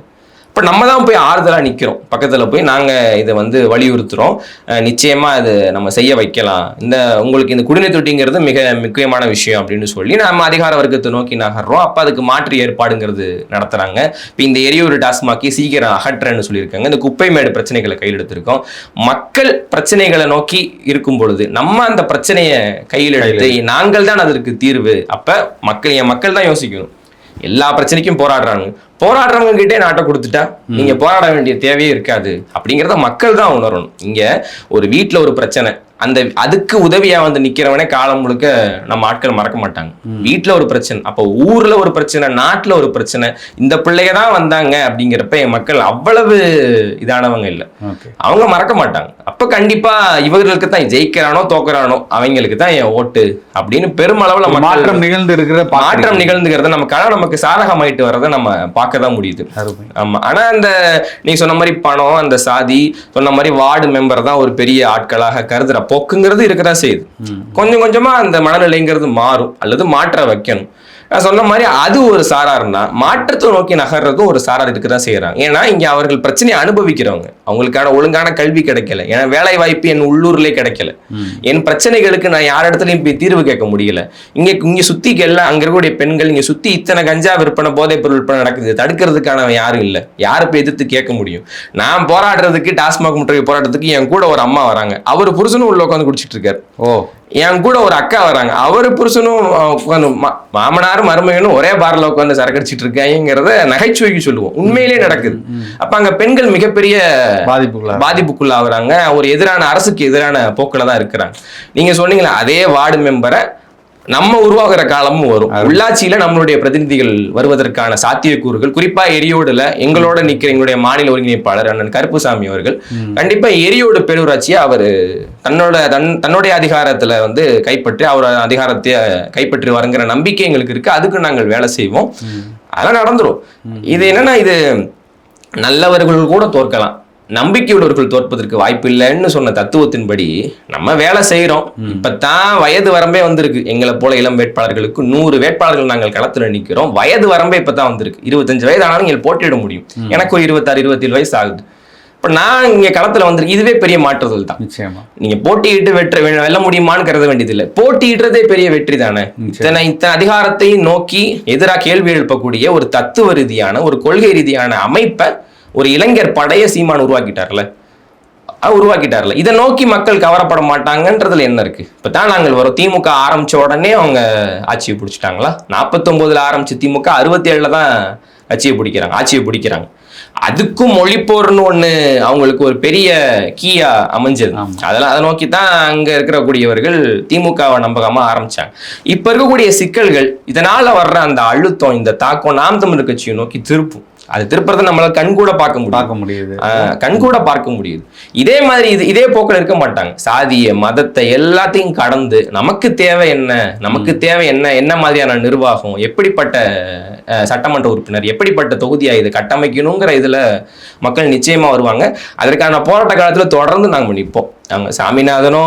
Speaker 1: இப்போ நம்ம தான் போய் ஆறுதலாக நிற்கிறோம், பக்கத்தில் போய் நாங்கள் இதை வந்து வலியுறுத்துகிறோம், நிச்சயமாக இது நம்ம செய்ய வைக்கலாம், உங்களுக்கு இந்த குடிநீர் தொட்டிங்கிறது மிக முக்கியமான விஷயம் அப்படின்னு சொல்லி நம்ம அதிகார வர்க்கத்தை நோக்கி நகர்றோம். அப்போ அதுக்கு மாற்று ஏற்பாடுங்கிறது நடத்துகிறாங்க. இப்போ இந்த எரியூர் டாஸ்மாகி சீக்கிரம் அகற்றன்னு சொல்லியிருக்காங்க. இந்த குப்பை மேடு பிரச்சனைகளை கையில் எடுத்திருக்கோம். மக்கள் பிரச்சனைகளை நோக்கி இருக்கும் பொழுது நம்ம அந்த பிரச்சனையை கையில் எடுத்து நாங்கள் தான் அதற்கு தீர்வு. அப்போ என் மக்கள் தான் யோசிக்கணும். எல்லா பிரச்சனைக்கும் போராடுறவங்க கிட்டே நாட்டை கொடுத்துட்டா நீங்க போராட வேண்டிய தேவையே இருக்காது அப்படிங்கிறத மக்கள் தான் உணரணும். இங்க ஒரு வீட்டுல ஒரு பிரச்சனை, அதுக்கு உதவியா வந்து நிக்கிறவனே காலம் முழுக்க நம்ம ஆட்கள் மறக்க மாட்டாங்க. வீட்டுல ஒரு பிரச்சனை, அப்போ ஊர்ல ஒரு பிரச்சனை, நாட்டுல ஒரு பிரச்சனை, இந்த பிள்ளைங்க தான் வந்தாங்க அப்படிங்கிறப்ப என் மக்கள் அவ்வளவு இதானவங்க இல்லை, அவங்க மறக்க மாட்டாங்க. அப்ப கண்டிப்பா இவர்களுக்கு தான் ஜெயிக்கிறானோ தோக்குறானோ அவங்களுக்கு தான் என் ஓட்டு அப்படின்னு பெருமளவுல மாற்றம் நிகழ்ந்துகிறத நமக்கு சாதகமாயிட்டு வர்றதை நம்ம பார்க்க தான் முடியுது. ஆமா. ஆனா நீ சொன்ன மாதிரி பணம், அந்த சாதி, சொன்ன மாதிரி வார்டு மெம்பர் தான் ஒரு பெரிய ஆட்களாக கருதுற போக்குங்கிறது இருக்கதான் செய்யுது. கொஞ்சம் கொஞ்சமா அந்த மனநிலைங்கிறது மாறும் அல்லது மாற்ற வைக்கணும். நான் சொன்ன மாதிரி அது ஒரு சாரார்னா மாற்றத்தை நோக்கி நகர்றதும் ஒரு சாரார் இருக்கதான் செய்யறாங்க. ஏன்னா இங்க அவர்கள் பிரச்சனையை அனுபவிக்கிறவங்க, அவங்களுக்கான ஒழுங்கான கல்வி கிடைக்கல, ஏன்னா வேலை வாய்ப்பு என் உள்ளூர்லயே கிடைக்கல, என் பிரச்சனைகளுக்கு நான் யார் இடத்துலயும் போய் தீர்வு கேட்க முடியல. இங்க சுத்தி எல்லாம் அங்க இருக்கக்கூடிய பெண்கள், இங்க சுத்தி இத்தனை கஞ்சா விற்பனை, போதைப் பொருள் விற்பனை நடக்குது, தடுக்கிறதுக்கான யாரும் இல்லை, யாரு போய் எதிர்த்து கேட்க முடியும்? நான் போராடுறதுக்கு, டாஸ்மாக் முற்றுகை போராட்டத்துக்கு என் கூட ஒரு அம்மா வராங்க, அவர் புருஷனும் உள்ள உட்காந்து குடிச்சிட்டு இருக்காரு. என் கூட ஒரு அக்கா வராங்க, அவரு புருஷனும் உட்காந்து, மாமனாரும் மருமகனும் ஒரே பார்ல உட்காந்து சரக்கடிச்சிட்டு இருக்காங்கிறத நகைச்சுவைக்கு சொல்லுவோம், உண்மையிலேயே நடக்குது. அப்ப அங்க பெண்கள் மிகப்பெரிய பாதிப்புக்குள்ளாகிறாங்க, ஒரு அரசுக்கு எதிரான போக்குல தான் இருக்கிறாங்க. நீங்க சொன்னீங்களா அதே வார்டு மெம்பரை நம்ம உருவாகிற காலமும் வரும். உள்ளாட்சியில நம்மளுடைய பிரதிநிதிகள் வருவதற்கான சாத்தியக்கூறுகள், குறிப்பா எரியோடுல எங்களோட நிக்கிற எங்களுடைய மாநில ஒருங்கிணைப்பாளர் அண்ணன் கருப்புசாமி அவர்கள் கண்டிப்பா எரியோடு பேரூராட்சியை அவர் தன்னுடைய அதிகாரத்துல வந்து கைப்பற்றி அவர் அதிகாரத்தை கைப்பற்றி வருங்கிற நம்பிக்கை எங்களுக்கு இருக்கு. அதுக்கு நாங்கள் வேலை செய்வோம், அதெல்லாம் நடந்துரும். இது என்னன்னா, இது நல்லவர்கள் கூட தோற்கலாம், நம்பிக்கையுள்ளவர்கள் தோற்பதற்கு வாய்ப்பு இல்லைன்னு சொன்ன தத்துவத்தின்படி நம்ம வேலை செய்யறோம். இப்பதான் வயது வரம்பே வந்திருக்கு. எங்களை போல இளம் வேட்பாளர்களுக்கு 100 வேட்பாளர்கள் நாங்கள் களத்துல நிக்கிறோம். வயது வரம்பே இப்பதான் வந்திருக்கு. 25 வயது ஆனாலும் நீங்கள் போட்டியிட முடியும். எனக்கு ஒரு 26, 27 வயசு ஆகுது. இப்ப நான் இங்க களத்துல வந்திருக்கு, இதுவே பெரிய மாற்றுதல் தான். நீங்க போட்டியிட்டு வெல்ல முடியுமான்னு கருத வேண்டியது இல்லை, போட்டியிடுறதே பெரிய வெற்றி தானே. இத்தனை அதிகாரத்தை நோக்கி எதிராக கேள்வி எழுப்பக்கூடிய ஒரு தத்துவ ரீதியான, ஒரு கொள்கை ரீதியான அமைப்பை ஒரு இளைஞர் படைய சீமான் உருவாக்கிட்டார்ல. இதை நோக்கி மக்கள் கவரப்பட மாட்டாங்கன்றதுல என்ன இருக்கு? இப்பதான் நாங்கள் வரோம். திமுக ஆரம்பிச்ச உடனே அவங்க ஆட்சியை பிடிச்சிட்டாங்களா? 49ல் ஆரம்பிச்சு திமுக 67ல தான் ஆட்சியை பிடிக்கிறாங்க. அதுக்கும் மொழிப்போர்னு ஒண்ணு அவங்களுக்கு ஒரு பெரிய கீயா அமைஞ்சது. அதை நோக்கி தான் அங்க இருக்கக்கூடியவர்கள் திமுகவை நம்பகமா ஆரம்பிச்சாங்க. இப்ப இருக்கக்கூடிய சிக்கல்கள், இதனால வர்ற அந்த அழுத்தம், இந்த தாக்கம் நாம் தமிழர் கட்சியை நோக்கி திருப்பும். அது திருப்புறதை நம்மளால கண்கூட பார்க்க முடியுது. இதே மாதிரி இதே போக்கில் இருக்க மாட்டாங்க. சாதிய மதத்தை எல்லாத்தையும் கடந்து நமக்கு தேவை என்ன மாதிரியான நிர்வாகம், எப்படிப்பட்ட சட்டமன்ற உறுப்பினர், எப்படிப்பட்ட தொகுதியா இது கட்டமைக்கணுங்கிற இதுல மக்கள் நிச்சயமா வருவாங்க. அதற்கான போராட்ட காலத்துல தொடர்ந்து நாங்க நிற்போம். அவங்க சாமிநாதனோ,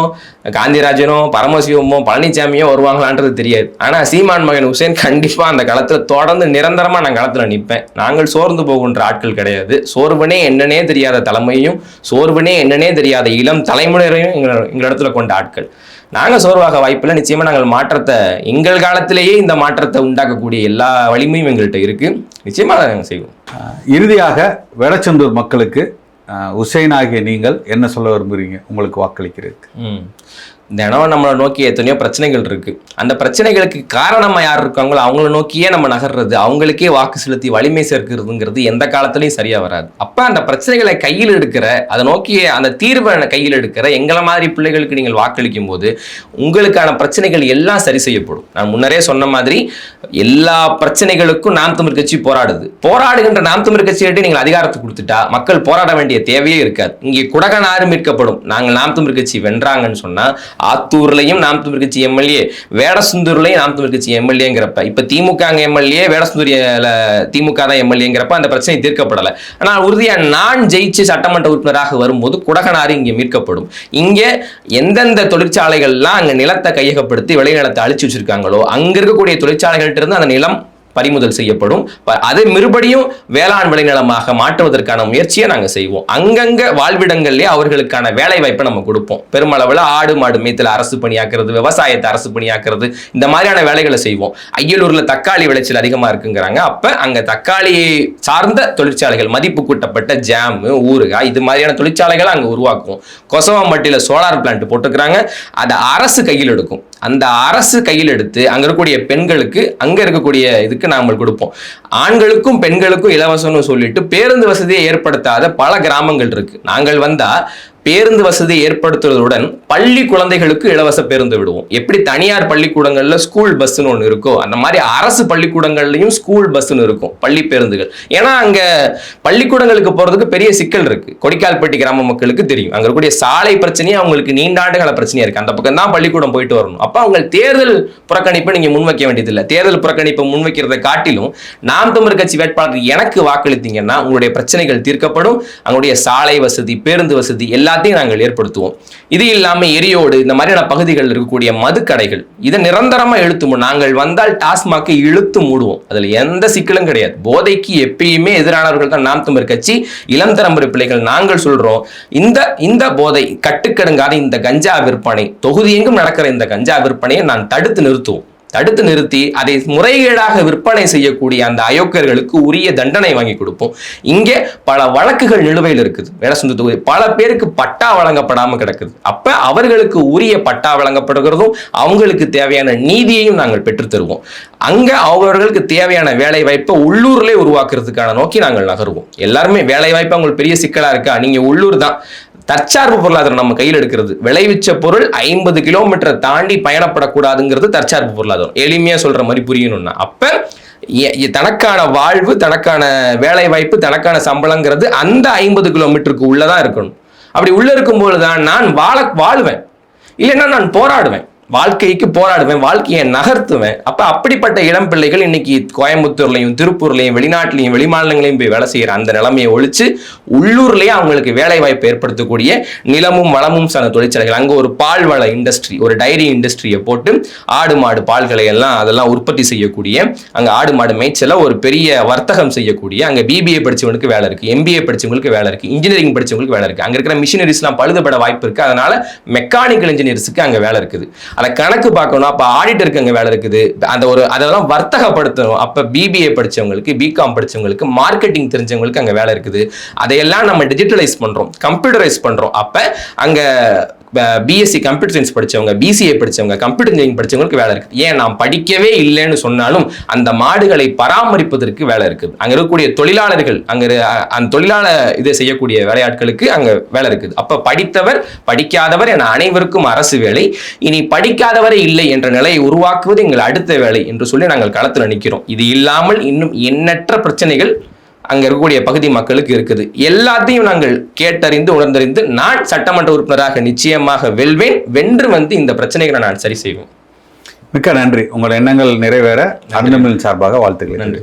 Speaker 1: காந்திராஜனோ, பரமசிவமோ, பழனிசாமியோ வருவாங்களான்றது தெரியாது. ஆனா சீமான் மகன் உசேன் கண்டிப்பா அந்த களத்துல தொடர்ந்து நிரந்தரமா நான் களத்துல நிற்பேன். நாங்கள் சோர்ந்து போகின்ற ஆட்கள் கிடையாது. சோர்வனே என்னன்னே தெரியாத தலைமையும், சோர்வனே என்னன்னே தெரியாத இளம் தலைமுறையையும் எங்களிடத்துல கொண்ட ஆட்கள். நாங்கள் சோர்வாக வாய்ப்பில்லை. நிச்சயமா நாங்கள் மாற்றத்தை, எங்கள் காலத்திலேயே இந்த மாற்றத்தை உண்டாக்கக்கூடிய எல்லா வலிமையும் எங்கள்கிட்ட இருக்கு. நிச்சயமா நாங்கள் செய்வோம்.
Speaker 3: இறுதியாக வேடச்சந்தூர் மக்களுக்கு உசேன் ஆகிய நீங்கள் என்ன சொல்ல விரும்புறீங்க உங்களுக்கு வாக்களிக்கிறதுக்கு?
Speaker 1: தினம் நம்மளை நோக்கி எத்தனையோ பிரச்சனைகள் இருக்கு. அந்த பிரச்சனைகளுக்கு காரணமா யார் இருக்காங்களோ அவங்கள நோக்கியே நம்ம நகர்றது, அவங்களுக்கே வாக்கு செலுத்தி வலிமை சேர்க்கிறதுங்கிறது எந்த காலத்திலையும் சரியா வராது. அப்ப அந்த பிரச்சனைகளை கையில் எடுக்கிற, அதை நோக்கி அந்த தீர்வை கையில் எடுக்கிற எங்களை மாதிரி பிள்ளைகளுக்கு நீங்கள் வாக்களிக்கும் போது உங்களுக்கான பிரச்சனைகள் எல்லாம் சரி செய்யப்படும். நான் முன்னரே சொன்ன மாதிரி எல்லா பிரச்சனைகளுக்கும் நாம் தமிழர் கட்சி போராடுகின்ற நாம் தமிழர் கட்சியிட்ட நீங்கள் அதிகாரத்தை கொடுத்துட்டா மக்கள் போராட வேண்டிய தேவையே இருக்காது. இங்கே குடகனாறு மீட்கப்படும். நாங்கள் நாம் தமிழர் கட்சி வென்றாங்கன்னு சொன்னா ஆத்தூர்லயும் நாம் தமிழர் கட்சி எம்எல்ஏ, வேடசுந்தூர்லயும் நாம் தமிழர் கட்சி எம்எல்ஏங்கிறப்ப, இப்ப திமுக எம்எல்ஏ, வேடசுந்தூர்ல திமுக தான் எம்எல்ஏங்கிறப்ப அந்த பிரச்சனை தீர்க்கப்படலை. ஆனால் உறுதியா நான் ஜெயிச்சு சட்டமன்ற உறுப்பினராக வரும்போது குடகனாறு இங்கே மீட்கப்படும். இங்க எந்தெந்த தொழிற்சாலைகள்லாம் அங்க நிலத்தை கையகப்படுத்தி விளைநிலத்தை அழிச்சு வச்சிருக்காங்களோ அங்க இருக்கக்கூடிய தொழிற்சாலைகள்ட்ட இருந்து அந்த நிலம் பறிமுதல் செய்யப்படும். அதை மறுபடியும் வேளாண் விளைநிலமாக மாற்றுவதற்கான முயற்சியை நாங்க செய்வோம். அங்கங்க வாழ்விடங்கள்லயே அவர்களுக்கான வேலை வாய்ப்பை நம்ம கொடுப்போம். பெருமளவுல ஆடு மாடு மேய்த்தல் அரசு பணியாக்குறது, விவசாயத்தை அரசு பணியாக்குறது, இந்த மாதிரியான வேலைகளை செய்வோம். அய்யலூர்ல தக்காளி விளைச்சல் அதிகமா இருக்குங்கிறாங்க. அப்ப அங்க தக்காளியை சார்ந்த தொழிற்சாலைகள், மதிப்பு கூட்டப்பட்ட ஜாம், ஊறுகாய், இது மாதிரியான தொழிற்சாலைகளை அங்க உருவாக்குவோம். கொசவம்பட்டியில சோலார் பிளான்ட் போட்டுக்கிறாங்க. அதை அரசு கையில் எடுக்கும். அந்த அரசு கையில் எடுத்து அங்க இருக்கக்கூடிய பெண்களுக்கு அங்க இருக்கக்கூடிய இதுக்கு நாம கொடுப்போம். ஆண்களுக்கும் பெண்களுக்கும் இலவசம்னு சொல்லிட்டு பேருந்து வசதியை ஏற்படுத்தாத பல கிராமங்கள் இருக்கு. நாங்கள் வந்தா பேருந்து வசதி ஏற்படுத்துவதுடன் பள்ளி குழந்தைகளுக்கு இலவச பேருந்து விடுவோம். எப்படி தனியார் பள்ளிக்கூடங்கள்ல ஸ்கூல் பஸ்ன்னு ஒன்று இருக்கோ அந்த மாதிரி அரசு பள்ளிக்கூடங்கள்லயும் ஸ்கூல் பஸ்ன்னு இருக்கும், பள்ளி பேருந்துகள். ஏன்னா அங்க பள்ளிக்கூடங்களுக்கு போறதுக்கு பெரிய சிக்கல் இருக்கு. கொடிக்கால்பட்டி கிராம மக்களுக்கு தெரியும், அங்க இருக்கக்கூடிய சாலை பிரச்சனையே அவங்களுக்கு நீண்டாண்டுகால பிரச்சனையா இருக்கு. அந்த பக்கம் தான் பள்ளிக்கூடம் போயிட்டு வரணும். அப்ப அவங்க தேர்தல் புறக்கணிப்பை நீங்க முன்வைக்க வேண்டியதில்லை. தேர்தல் புறக்கணிப்பை முன்வைக்கிறதை காட்டிலும் நாம் தமிழர் கட்சி வேட்பாளர் எனக்கு வாக்களித்தீங்கன்னா உங்களுடைய பிரச்சனைகள் தீர்க்கப்படும். அவங்களுடைய சாலை வசதி, பேருந்து வசதி எல்லாத்தையும் நாங்கள் ஏற்படுத்துவோம். இது இல்லாம எரியோடு இந்த மாதிரியான பகுதிகளில் இருக்கக்கூடிய மதுக்கடைகள் இதை நிரந்தரமா இழுத்து நாங்கள் வந்தால் டாஸ்மாக் இழுத்து மூடுவோம். அதுல எந்த சிக்கலும் கிடையாது. போதைக்கு எப்பயுமே எதிரானவர்கள் தான் நாம் தமிழர் கட்சி, இளம் தலைமுறை பிள்ளைகள். நாங்கள் சொல்றோம், இந்த போதை கட்டுக்கடுங்காத இந்த கஞ்சா விற்பனை, தொகுதி எங்கும் நடக்கிற இந்த கஞ்சா விற்பனையை நான் தடுத்து நிறுத்தி அதை முறைகேடாக விற்பனை செய்யக்கூடிய அந்த அயோக்கியர்களுக்கு உரிய தண்டனை வாங்கி கொடுப்போம். இங்கே பல வழக்குகள் நிலுவையில் இருக்குது. வேடசந்தூர் தொகுதி பல பேருக்கு பட்டா வழங்கப்படாம கிடக்குது. அப்ப அவர்களுக்கு உரிய பட்டா வழங்கப்படுகிறதும் அவங்களுக்கு தேவையான நீதியையும் நாங்கள் பெற்று தருவோம். அங்க அவர்களுக்கு தேவையான வேலை வாய்ப்பை உள்ளூர்லேயே உருவாக்குறதுக்கான நோக்கி நாங்கள் நகருவோம். எல்லாருமே வேலை வாய்ப்பு அவங்களுக்கு பெரிய சிக்கலா இருக்கா, நீங்க உள்ளூர் தான். தற்சார்பு பொருளாதாரம் நம்ம கையில் எடுக்கிறது. விளைவிச்ச பொருள் 50 கிலோமீட்டர் தாண்டி பயணப்படக்கூடாதுங்கிறது தற்சார்பு பொருளாதாரம். எளிமையா சொல்ற மாதிரி புரியணும்னா, அப்ப தனக்கான வாழ்வு, தனக்கான வேலை வாய்ப்பு, தனக்கான சம்பளங்கிறது அந்த 50 கிலோமீட்டருக்கு உள்ளதான் இருக்கணும். அப்படி உள்ள இருக்கும்போது தான் நான் வாழுவேன், இல்லைன்னா நான் போராடுவேன், வாழ்க்கைக்கு போராடுவேன், வாழ்க்கையை நகர்த்துவேன். அப்ப அப்படிப்பட்ட இளம் பிள்ளைகள் இன்னைக்கு கோயம்புத்தூர்லையும் திருப்பூர்லையும் வெளிநாட்டிலையும் வெளிமாநிலங்களையும் போய் வேலை செய்யற அந்த நிலைமையை ஒழிச்சு உள்ளூர்லயே அவங்களுக்கு வேலை வாய்ப்பு ஏற்படுத்தக்கூடிய நிலமும் வளமும் சார்ந்த தொழிற்சாலைகள், அங்க ஒரு பால் வள இண்டஸ்ட்ரி, ஒரு டைரி இண்டஸ்ட்ரியை போட்டு ஆடு மாடு பால்களை எல்லாம் அதெல்லாம் உற்பத்தி செய்யக்கூடிய, அங்க ஆடு மாடு மேய்ச்சல ஒரு பெரிய வர்த்தகம் செய்யக்கூடிய, அங்க பிபிஏ படிச்சவங்களுக்கு வேலை இருக்கு, எம்பிஏ படிச்சவங்களுக்கு வேலை இருக்கு, இன்ஜினியரிங் படிச்சவங்களுக்கு வேலை இருக்கு. அங்க இருக்கிற மிஷினரிஸ் எல்லாம் பழுதுபட வாய்ப்பு இருக்கு. அதனால மெக்கானிக்கல் இன்ஜினியர்ஸுக்கு அங்க வேலை இருக்குது. அதை கணக்கு பார்க்கணும். அப்ப ஆடிட்டருக்கு அங்க வேலை இருக்குது. அதெல்லாம் வர்த்தகப்படுத்தணும். அப்ப பிபிஏ படிச்சவங்களுக்கு, பிகாம் படிச்சவங்களுக்கு, மார்க்கெட்டிங் தெரிஞ்சவங்களுக்கு அங்க வேலை இருக்குது. அதையெல்லாம் நம்ம டிஜிட்டலைஸ் பண்றோம், கம்ப்யூட்டரைஸ் பண்றோம். அப்ப அங்க பிஎஸ்சி கம்ப்யூட்டர் சயின்ஸ் படிச்சவங்க, பிசிஏ படிச்சவங்க, கம்ப்யூட்டர் இன்ஜினியரிங் படிச்சவங்களுக்கு வேலை இருக்குது. ஏன் நாம் படிக்கவே இல்லைன்னு சொன்னாலும் அந்த மாடுகளை பராமரிப்பதற்கு வேலை இருக்குது. அங்க இருக்கக்கூடிய தொழிலாளர்கள், அந்த தொழிலாளர் இதை செய்யக்கூடிய வேலையாட்களுக்கு அங்க வேலை இருக்குது. அப்ப படித்தவர் படிக்காதவர் என அனைவருக்கும் அரசு வேலை. இனி படிக்காதவரே இல்லை என்ற நிலையை உருவாக்குவது எங்கள் அடுத்த வேலை என்று சொல்லி நாங்கள் களத்தில் நிற்கிறோம். இது இல்லாமல் இன்னும் எண்ணற்ற பிரச்சனைகள் அங்க இருக்கக்கூடிய பகுதி மக்களுக்கு இருக்குது. எல்லாத்தையும் நாங்கள் கேட்டறிந்து உணர்ந்தறிந்து நான் சட்டமன்ற உறுப்பினராக நிச்சயமாக வென்று இந்த பிரச்சனைகளை நான் சரி செய்வேன்.
Speaker 3: மிக்க நன்றி. உங்கள் எண்ணங்கள் நிறைவேற அருந்தமிழ் சார்பாக வாழ்த்துக்கள்.
Speaker 1: நன்றி.